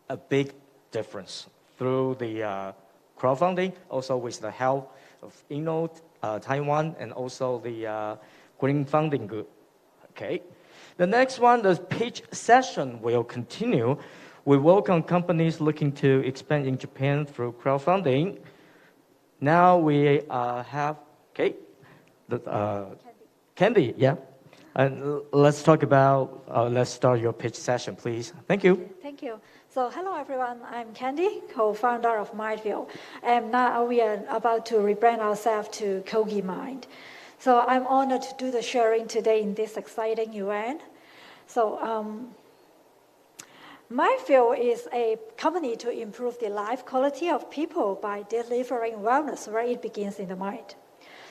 a big difference through the crowdfunding, also with the help of iiiNNO Taiwan and also the Green Funding Group. Okay. The next one, the pitch session will continue. We welcome companies looking to expand in Japan through crowdfunding. Now we have, Candy, yeah. And let's start your pitch session, please. Thank you. Thank you. So hello everyone, I'm Candy, co-founder of Mindview. And now we are about to rebrand ourselves to Kogi Mind. So I'm honored to do the sharing today in this exciting event. So Mindview is a company to improve the life quality of people by delivering wellness where it begins in the mind.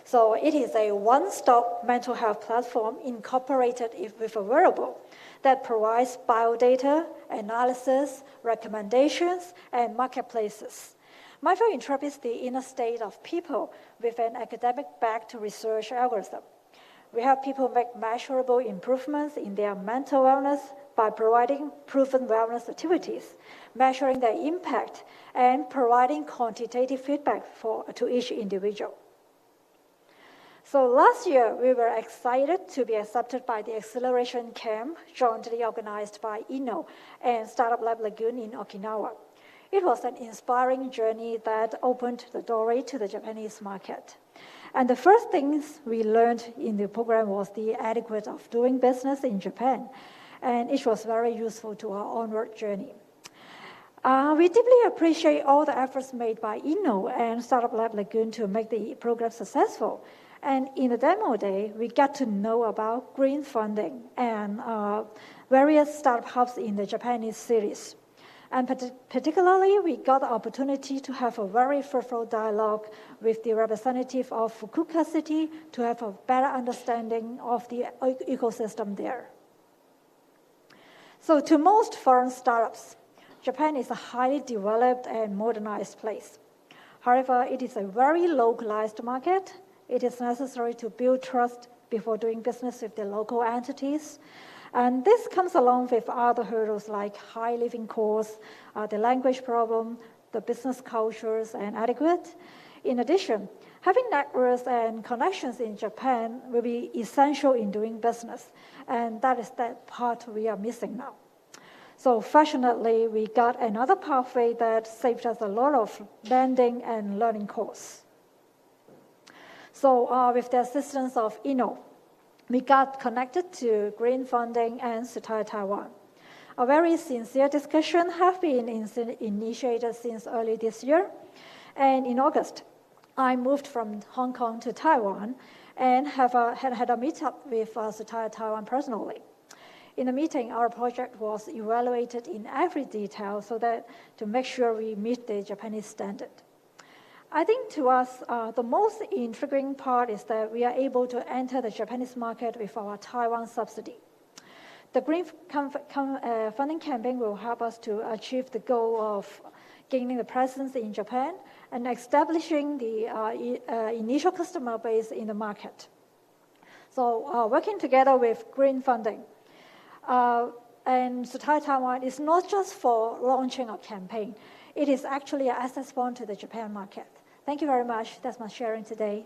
So it is a one-stop mental health platform incorporated with a wearable that provides biodata, analysis, recommendations, and marketplaces. Mindview interprets the inner state of people with an academic-backed research algorithm. We help people make measurable improvements in their mental wellness by providing proven wellness activities, measuring their impact, and providing quantitative feedback to each individual. So last year, we were excited to be accepted by the Acceleration Camp, jointly organized by iiiNNO and Startup Lab Lagoon in Okinawa. It was an inspiring journey that opened the doorway to the Japanese market. And the first things we learned in the program was the etiquette of doing business in Japan, and it was very useful to our onward journey. We deeply appreciate all the efforts made by iiiNNO and Startup Lab Lagoon to make the program successful. And in the demo day, we got to know about green funding and various startup hubs in the Japanese cities. And particularly, we got the opportunity to have a very fruitful dialogue with the representative of Fukuoka City to have a better understanding of the ecosystem there. So to most foreign startups, Japan is a highly developed and modernized place. However, it is a very localized market. It is necessary to build trust before doing business with the local entities. And this comes along with other hurdles like high living costs, the language problem, the business cultures, and etiquette. In addition, having networks and connections in Japan will be essential in doing business, and that is that part we are missing now. So fortunately, we got another pathway that saved us a lot of lending and learning costs. So with the assistance of iiiNNO, we got connected to Green Funding and Tsutaya Taiwan. A very sincere discussion have been initiated since early this year. And in August, I moved from Hong Kong to Taiwan and had a meetup with Tsutaya Taiwan personally. In the meeting, our project was evaluated in every detail so that to make sure we meet the Japanese standard. I think to us, the most intriguing part is that we are able to enter the Japanese market with our Taiwan subsidy. The Green Funding campaign will help us to achieve the goal of gaining the presence in Japan and establishing the initial customer base in the market. So working together with Green Funding and Tsutaya Taiwan is not just for launching a campaign. It is actually an access point to the Japan market. Thank you very much. That's my sharing today.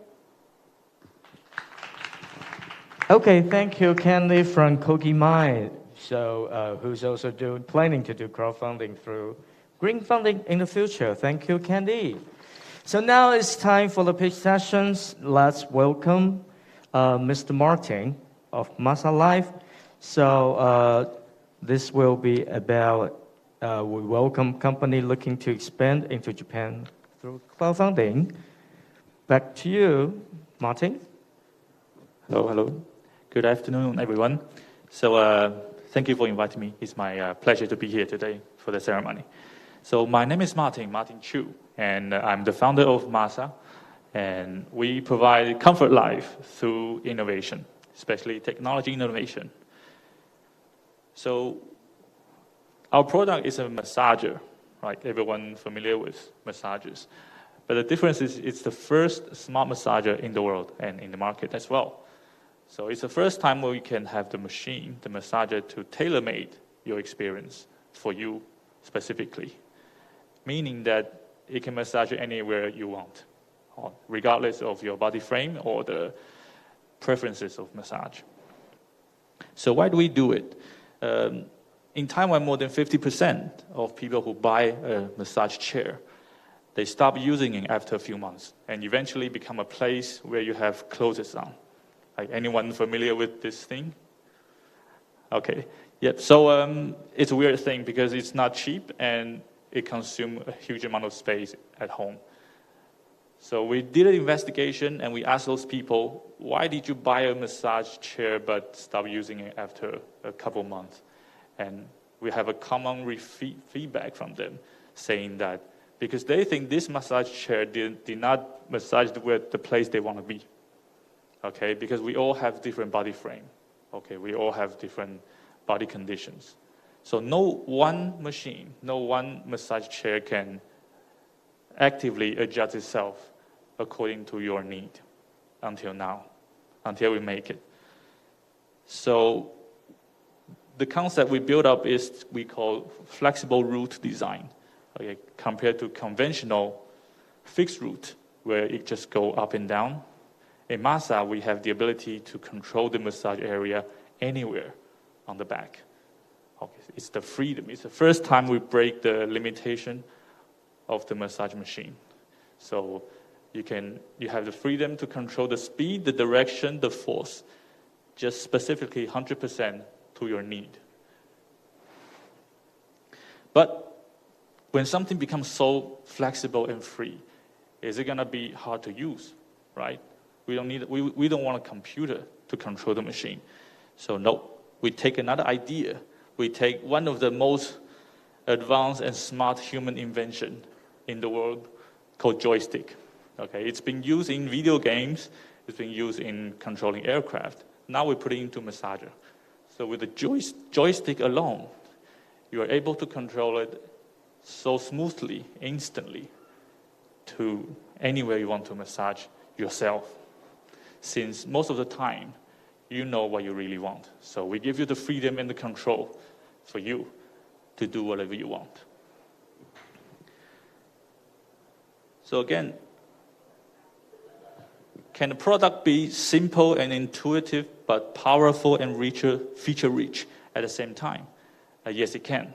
Okay, thank you, Candy from Kogi Mine. So, who's also planning to do crowdfunding through Green Funding in the future. Thank you, Candy. So now it's time for the pitch sessions. Let's welcome Mr. Martin of Masa Life. So this will be about we welcome company looking to expand into Japan through crowdfunding. Back to you, Martin. Hello. Good afternoon, everyone. So thank you for inviting me. It's my pleasure to be here today for the ceremony. So my name is Martin Chu, and I'm the founder of Masa, and we provide comfort life through innovation, especially technology innovation. So our product is a massager, right? Everyone familiar with massagers. But the difference is it's the first smart massager in the world and in the market as well. So it's the first time where we can have the machine, the massager, to tailor-made your experience for you specifically, meaning that it can massage you anywhere you want, regardless of your body frame or the preferences of massage. So why do we do it? In Taiwan, more than 50% of people who buy a massage chair, they stop using it after a few months and eventually become a place where you have clothes on. Like, anyone familiar with this thing? Okay, yep. So it's a weird thing because it's not cheap and it consumes a huge amount of space at home. So we did an investigation and we asked those people, why did you buy a massage chair but stop using it after a couple months? And we have a common feedback from them saying that because they think this massage chair did not massage the place they want to be. Okay, because we all have different body frame. Okay, we all have different body conditions. So no one machine, no one massage chair can actively adjust itself according to your need until now, until we make it. So the concept we built up is we call flexible route design, okay, compared to conventional fixed route where it just go up and down. In Masa, we have the ability to control the massage area anywhere on the back. Okay, it's the freedom. It's the first time we break the limitation of the massage machine. So you have the freedom to control the speed, the direction, the force, just specifically 100% to your need. But when something becomes so flexible and free, is it going to be hard to use, right? We don't want a computer to control the machine. So no, we take another idea. We take one of the most advanced and smart human invention in the world called joystick. Okay, it's been used in video games. It's been used in controlling aircraft. Now we put it into massager. So with the joystick alone, you are able to control it so smoothly, instantly, to anywhere you want to massage yourself. Since most of the time, you know what you really want. So we give you the freedom and the control for you to do whatever you want. So again, Can the product be simple and intuitive, but powerful and feature-rich at the same time? Yes, it can.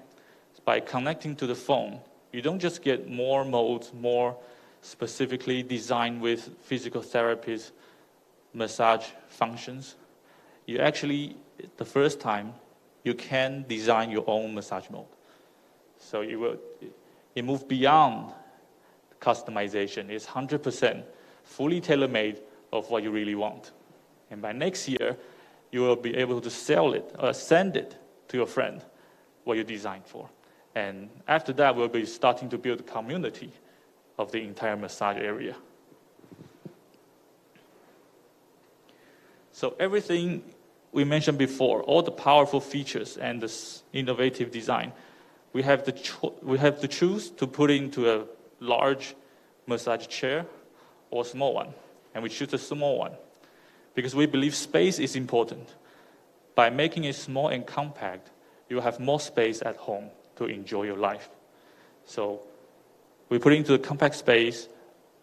By connecting to the phone, you don't just get more modes, more specifically designed with physical therapies, massage functions. You actually, the first time, you can design your own massage mode. So it moves beyond customization. It's 100% fully tailor-made of what you really want. And by next year, you will be able to sell it or send it to your friend what you designed for. And after that, we'll be starting to build a community of the entire massage area. So everything we mentioned before, all the powerful features and this innovative design, we have to choose to put into a large massage chair or small one. And we choose a small one because we believe space is important. By making it small and compact, you have more space at home to enjoy your life. So we put into a compact space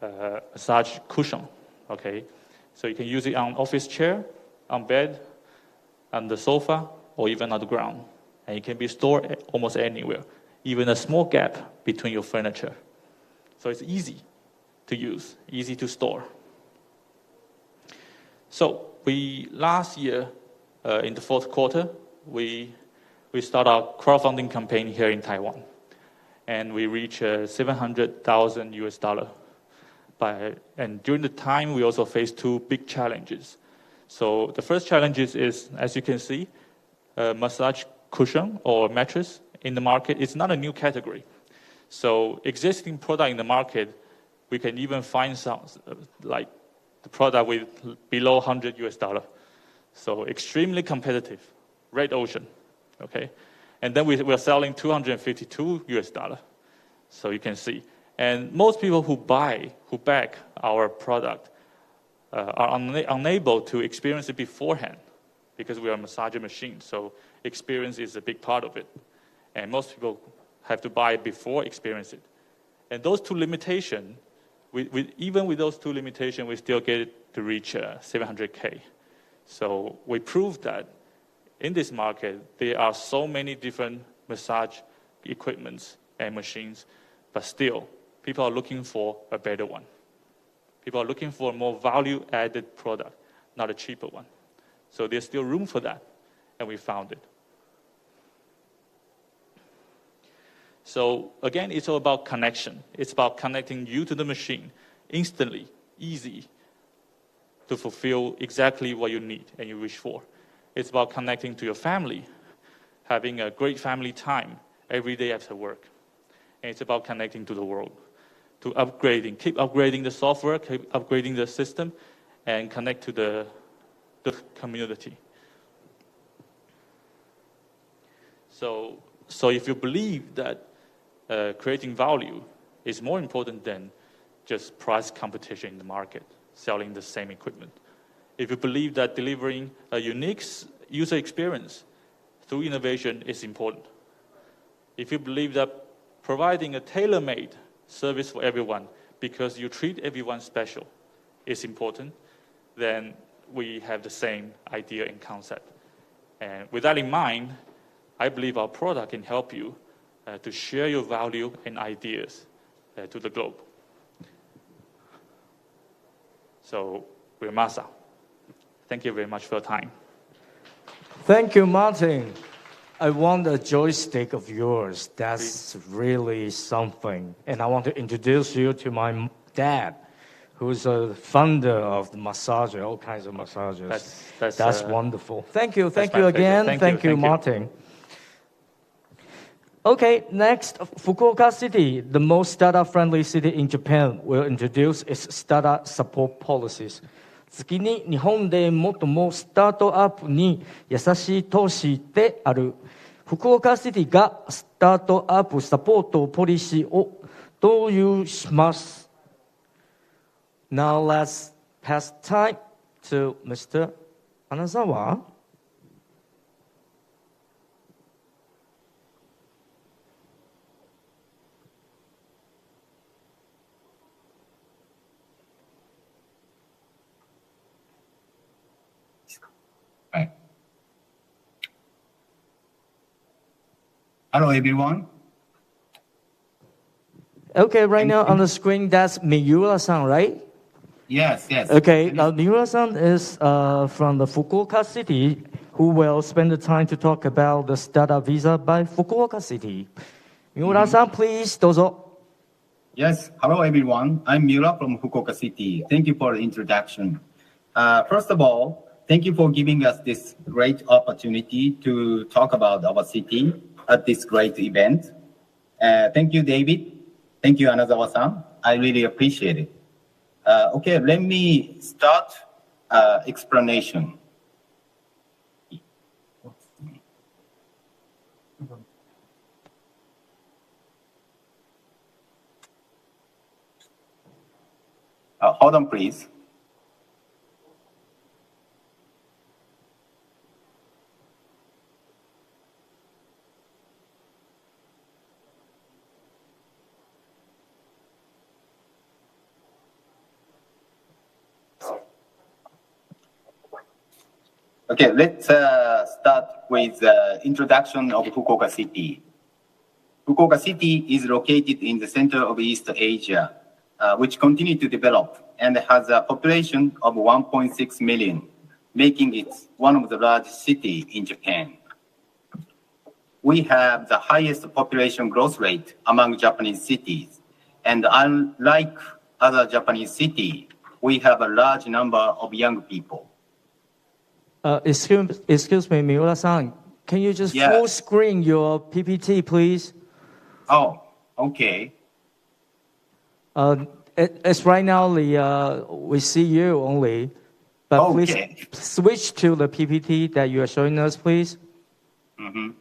massage cushion, okay? So you can use it on office chair, on bed, on the sofa, or even on the ground. And it can be stored almost anywhere, even a small gap between your furniture. So it's easy to use, easy to store. So last year, in the fourth quarter, we started our crowdfunding campaign here in Taiwan. And we reached $700,000 and during the time, we also faced two big challenges. So the first challenge is, as you can see, massage cushion or mattress in the market. It's not a new category. So existing product in the market, we can even find some, like the product with below $100. So extremely competitive, red ocean, okay? And then we're selling $252. So you can see. And most people who back our product are unable to experience it beforehand because we are a massage machine. So experience is a big part of it. And most people have to buy it before experience it. And those two limitations, even with those two limitations, we still get it to reach 700K. So we proved that in this market, there are so many different massage equipments and machines, but still, people are looking for a better one. People are looking for a more value-added product, not a cheaper one. So there's still room for that, and we found it. So again, it's all about connection. It's about connecting you to the machine instantly, easy to fulfill exactly what you need and you wish for. It's about connecting to your family, having a great family time every day after work. And it's about connecting to the world, to keep upgrading the software, keep upgrading the system, and connect to the community. So if you believe that creating value is more important than just price competition in the market, selling the same equipment. If you believe that delivering a unique user experience through innovation is important. If you believe that providing a tailor-made service for everyone because you treat everyone special is important, then we have the same idea and concept. And with that in mind, I believe our product can help you to share your value and ideas to the globe. So we're Masa. Thank you very much for your time. Thank you, Martin. I want a joystick of yours. That's really something. And I want to introduce you to my dad, who's a founder of the massager, all kinds of massagers. That's wonderful. Thank you again. Thank you, Martin. Okay, next, Fukuoka City, the most startup-friendly city in Japan, will introduce its startup support policies. 次に日本で最もスタートアップに優しい都市である福岡シティがスタートアップサポートポリシーを導入します。Now let's pass time to Mr. Anazawa. Hello, everyone. Okay, right now on the screen, that's Miura-san, right? Yes, yes. Okay, now Miura-san is from the Fukuoka City, who will spend the time to talk about the startup visa by Fukuoka City. Miura-san, please, dozo. Yes, hello, everyone. I'm Miura from Fukuoka City. Thank you for the introduction. First of all, thank you for giving us this great opportunity to talk about our city at this great event. Thank you, David. Thank you, Anazawa-san. I really appreciate it. Okay, let me start explanation. Hold on, please. Okay, let's start with the introduction of Fukuoka City. Fukuoka City is located in the center of East Asia, which continues to develop and has a population of 1.6 million, making it one of the largest cities in Japan. We have the highest population growth rate among Japanese cities, and unlike other Japanese cities, we have a large number of young people. Excuse me, Miura-san. Can you just full screen your PPT, please? Oh, okay. It's right now we see you only, but please switch to the PPT that you are showing us, please. Mm-hmm.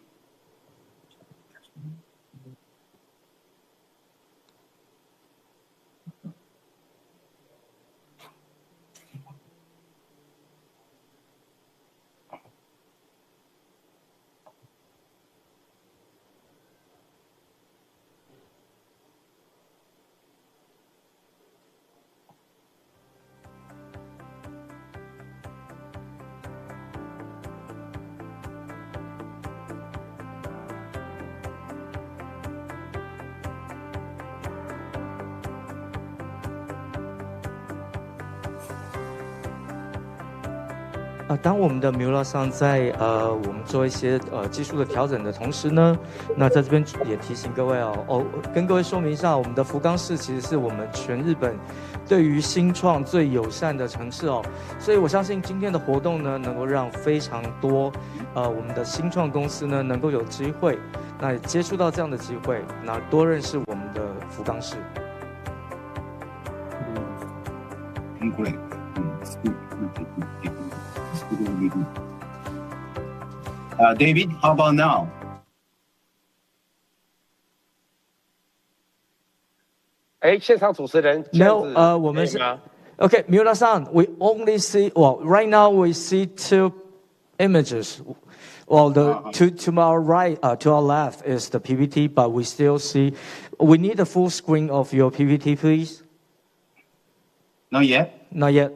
当我们的 Miura-san 在我们做一些技术的调整的同时呢，那在这边也提醒各位跟各位说明一下，我们的福冈市其实是我们全日本对于新创最友善的城市哦，所以我相信今天的活动呢，能够让非常多我们的新创公司呢能够有机会，那也接触到这样的机会，那多认识我们的福冈市。David, how about now? No, 我们是 Okay, Miura-san, we only see right now we see two images. Well, to our right, to our left is the PPT, but we still see. We need a full screen of your PPT, please. Not yet. Not yet.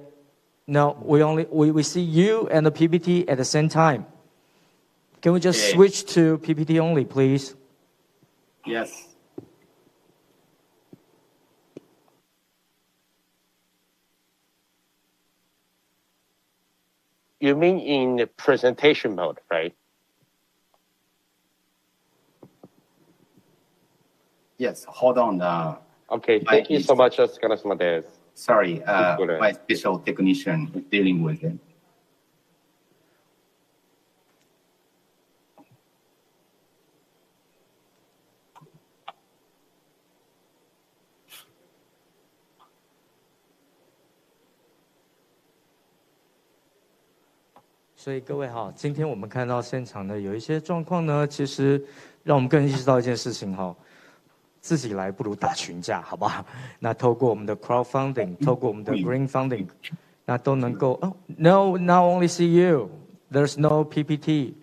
No, we see you and the PPT at the same time. Can we just switch to PPT only, please? Yes. You mean in the presentation mode, right? Yes, hold on. Okay, thank you so much, Sakana-sama. Sorry, my special technician is dealing with it. “所以各位好，今天我们看到现场呢，有一些状况呢，其实让我们更意识到一件事情哈，自己来不如打群架，好不好？那透过我们的 crowdfunding， 透过我们的 green funding， 那都能够No, now only see you. There's no PPT.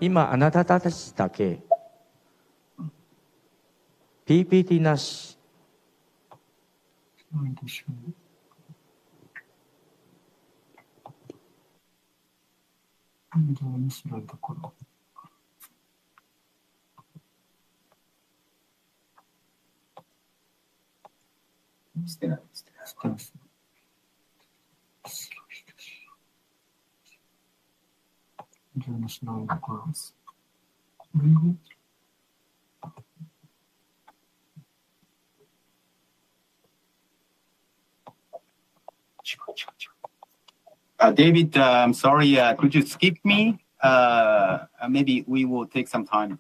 今あなたたちだけ PPT なし。面白いところ。してない。してます。面白いところです。David, I'm sorry, could you skip me? Maybe we will take some time.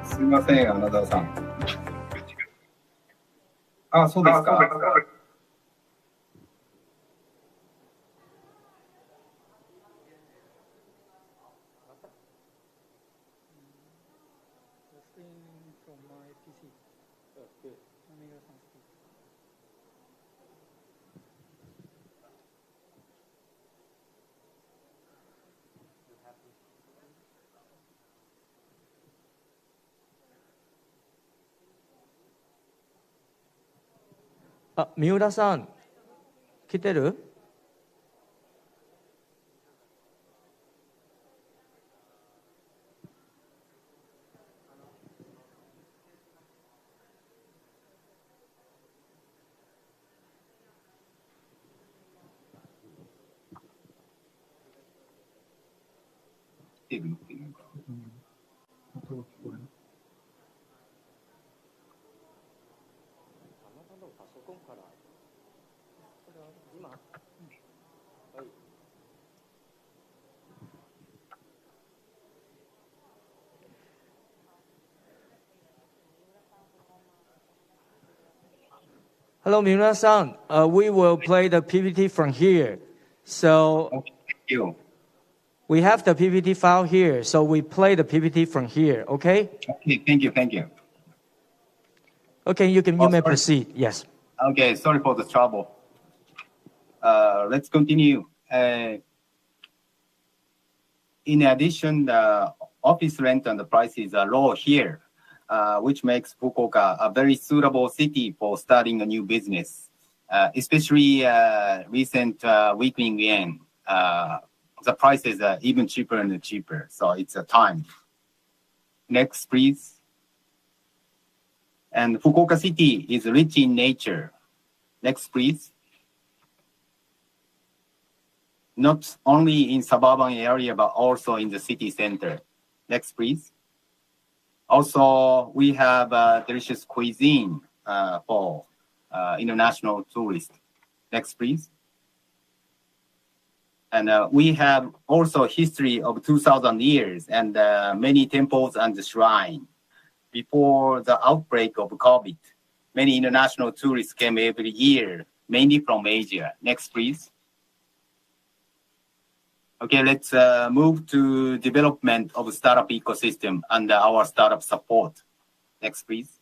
すみません、穴澤さん。あ、そうですか。あ、三浦さん、来てる？Hello, Miura-san. We will play the PPT from here. So Thank you. we have the PPT file here. So we play the PPT from here. Okay? Okay, thank you, thank you. Okay, you may sorry. proceed. Yes. Okay, sorry for the trouble. Let's continue. In addition, the office rent and the prices are low here, which makes Fukuoka a very suitable city for starting a new business, especially recent weakening yen. The prices are even cheaper and cheaper, so it's a time. Next, please. And Fukuoka City is rich in nature. Next, please. Not only in suburban area, but also in the city center. Next, please. Also, we have delicious cuisine for international tourists. Next, please. And we have also history of 2,000 years and many temples and shrines. Before the outbreak of COVID, many international tourists came every year, mainly from Asia. Next, please. Okay, let's move to development of startup ecosystem and our startup support. Next, please.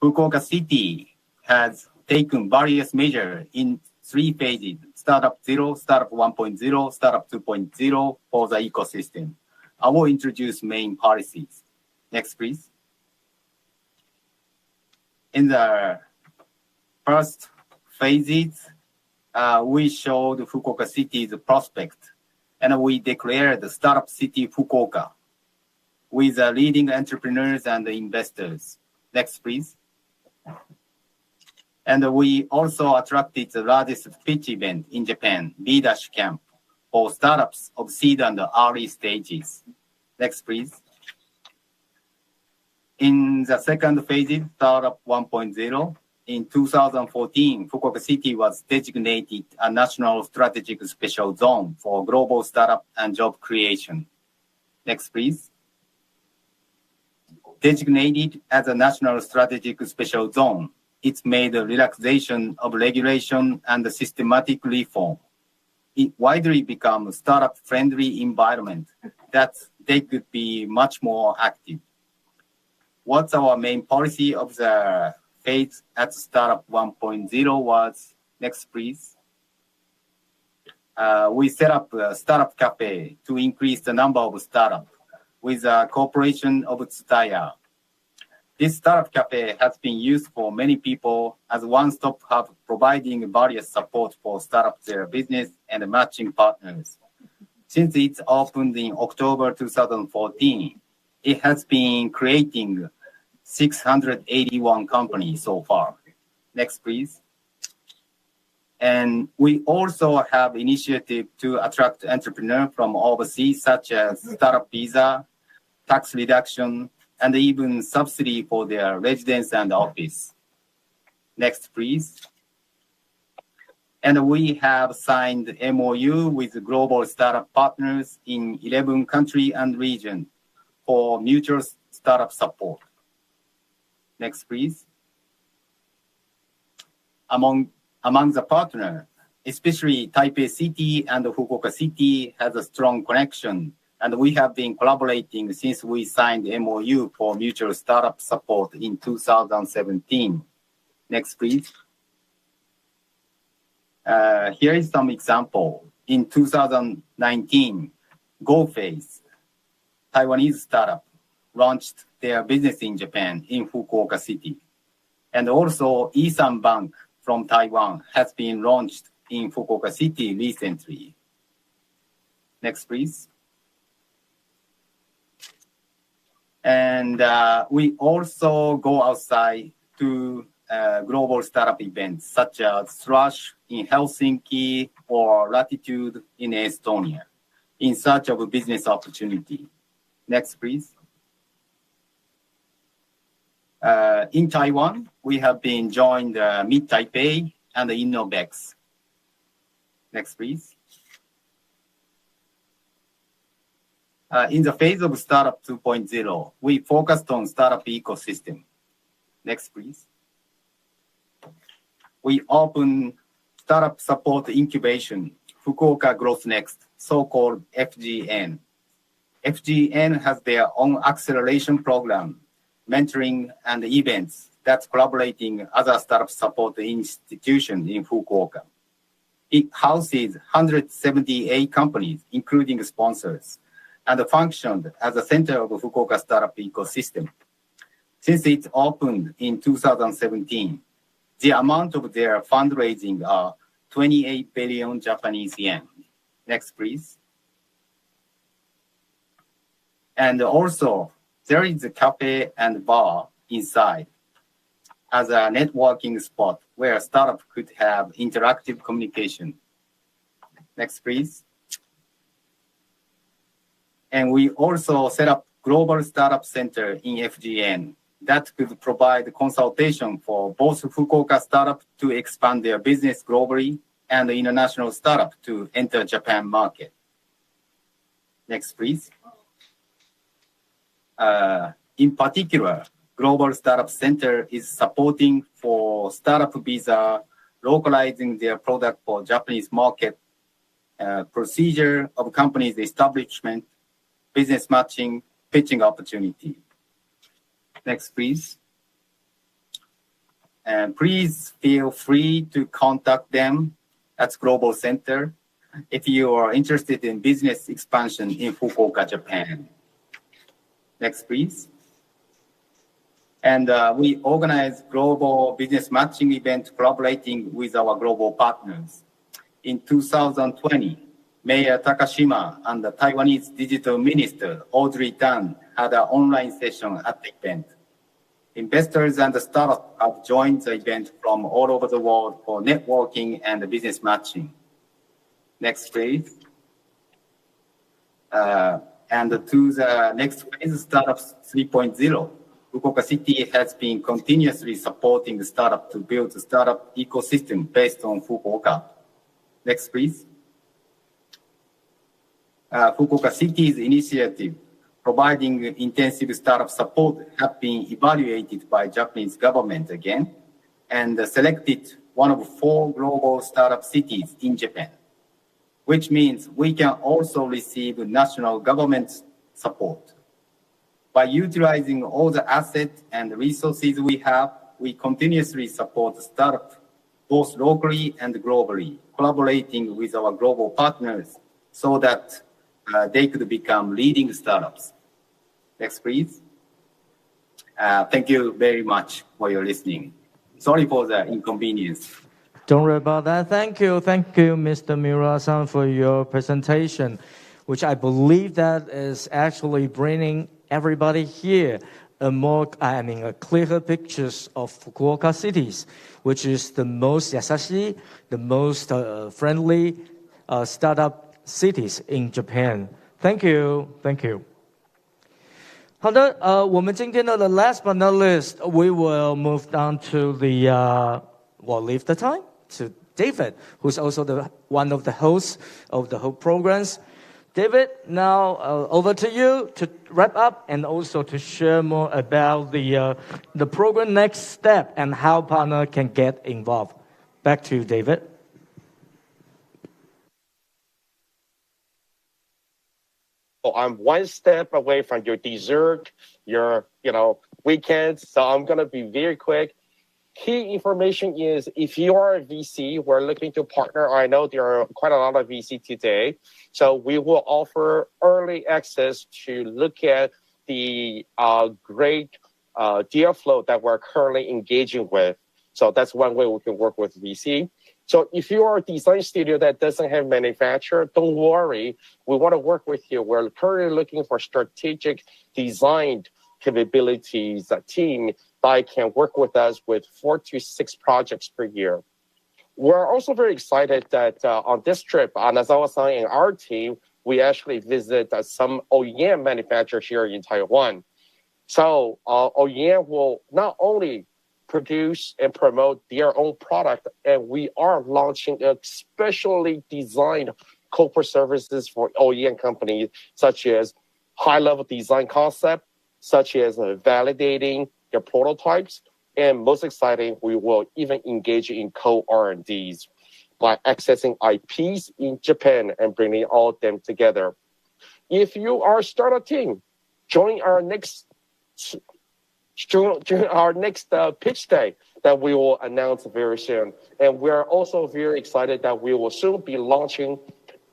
Fukuoka City has taken various measures in 3 phases: Startup 0, Startup 1.0, Startup 2.0 for the ecosystem. I will introduce main policies. Next, please. In the first phases, we showed Fukuoka City's prospect, and we declared the Startup City Fukuoka with leading entrepreneurs and investors. Next, please. And we also attracted the largest pitch event in Japan, Leaders Camp, for startups of seed and early stages. Next, please. In the second phase, Startup 1.0, in 2014, Fukuoka City was designated a national strategic special zone for global startup and job creation. Next, please. Designated as a national strategic special zone, it's made a relaxation of regulation and a systematic reform. It widely became a startup-friendly environment that they could be much more active. What's our main policy of the phase at Startup 1.0 was, next please. We set up a startup cafe to increase the number of startups with a cooperation of Tsutaya. This startup cafe has been used for many people as one-stop hub, providing various support for startups, their business, and matching partners. Since it's opened in October 2014, it has been creating 681 companies so far. Next, please. And we also have initiative to attract entrepreneurs from overseas, such as startup visa, tax reduction, and even subsidy for their residence and office. Next, please. And we have signed MOU with global startup partners in 11 countries and regions for mutual startup support. Next, please. Among the partners, especially Taipei City and Fukuoka City has a strong connection, and we have been collaborating since we signed MOU for mutual startup support in 2017. Next, please. Here is some example. In 2019, GoFace, Taiwanese startup, launched their business in Japan in Fukuoka City. And also, Isan Bank from Taiwan has been launched in Fukuoka City recently. Next, please. And we also go outside to global startup events such as Thrush in Helsinki or Latitude in Estonia in search of a business opportunity. Next, please. In Taiwan, we have been joined Mid Taipei and the Innovex. Next, please. In the phase of Startup 2.0, we focused on startup ecosystem. Next, please. We opened Startup Support Incubation, Fukuoka Growth Next, so-called FGN. FGN has their own acceleration program, mentoring and events that's collaborating other startup support institutions in Fukuoka. It houses 178 companies, including sponsors, and functioned as a center of Fukuoka startup ecosystem. Since it opened in 2017, the amount of their fundraising are 28 billion Japanese yen. Next, please. And also, there is a cafe and bar inside as a networking spot where a startup could have interactive communication. Next, please. And we also set up Global Startup Center in FGN that could provide consultation for both Fukuoka startups to expand their business globally and the international startup to enter Japan market. Next, please. In particular, Global Startup Center is supporting for startup visa, localizing their product for Japanese market, procedure of companies' establishment, business matching, pitching opportunity. Next, please. And please feel free to contact them at Global Center if you are interested in business expansion in Fukuoka, Japan. Next, please. And we organize global business matching event collaborating with our global partners. In 2020, Mayor Takashima and the Taiwanese Digital Minister Audrey Tang had an online session at the event. Investors and the startups have joined the event from all over the world for networking and business matching. Next, please. And to the next phase, Startups 3.0. Fukuoka City has been continuously supporting the startup to build the startup ecosystem based on Fukuoka. Next, please. Fukuoka City's initiative providing intensive startup support have been evaluated by Japanese government again and selected one of 4 global startup cities in Japan, which means we can also receive national government support. By utilizing all the assets and resources we have, we continuously support the startup both locally and globally, collaborating with our global partners so that they could become leading startups. Next, please. Thank you very much for your listening. Sorry for the inconvenience. Don't worry about that. Thank you, Mr. Miura-san, for your presentation, which I believe that is actually bringing everybody here a clearer pictures of Fukuoka cities, which is the most yasashi, the most friendly startup cities in Japan. Thank you. 好的，我们今天的 last but not least, we will move down to leave the time to David, who's also one of the hosts of the whole programs. David, now over to you to wrap up and also to share more about the program next step and how partner can get involved. Back to you, David. Oh, I'm one step away from your dessert, your weekends. So I'm gonna be very quick. Key information is if you are a VC, we're looking to partner. I know there are quite a lot of VC today. So we will offer early access to look at the great deal flow that we're currently engaging with. So that's one way we can work with VC. So if you are a design studio that doesn't have manufacturer, don't worry. We want to work with you. We're currently looking for strategic design capabilities, a team that can work with us with 4 to 6 projects per year. We're also very excited that on this trip, Anazawa-san and our team, we actually visit some OEM manufacturers here in Taiwan. So OEM will not only produce and promote their own product, and we are launching a specially designed corporate services for OEM companies, such as high-level design concept, such as validating their prototypes, and most exciting, we will even engage in co-R&Ds by accessing IPs in Japan and bringing all of them together. If you are a startup team, join our next pitch day that we will announce very soon. And we are also very excited that we will soon be launching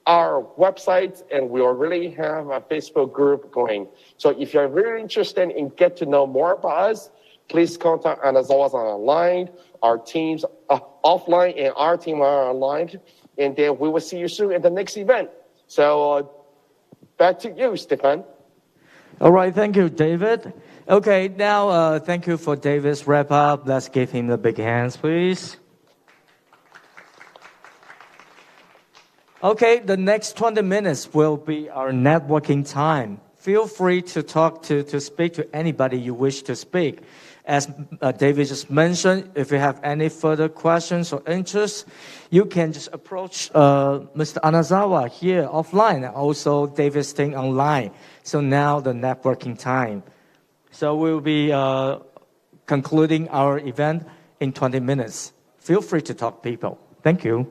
our website, and we already have a Facebook group going. So if you're really interested in get to know more about us, please contact Anazawa-san online, our teams offline, and our team are online. And then we will see you soon at the next event. So back to you, Stefan. All right, thank you, David. Okay, now thank you for David's wrap up. Let's give him the big hands, please. Okay, the next 20 minutes will be our networking time. feel free to talk to speak to anybody you wish to speak. As David just mentioned, if you have any further questions or interests, you can just approach Mr. Anazawa here offline, and also David staying online. So now the networking time. So we'll be concluding our event in 20 minutes. Feel free to talk, people. Thank you.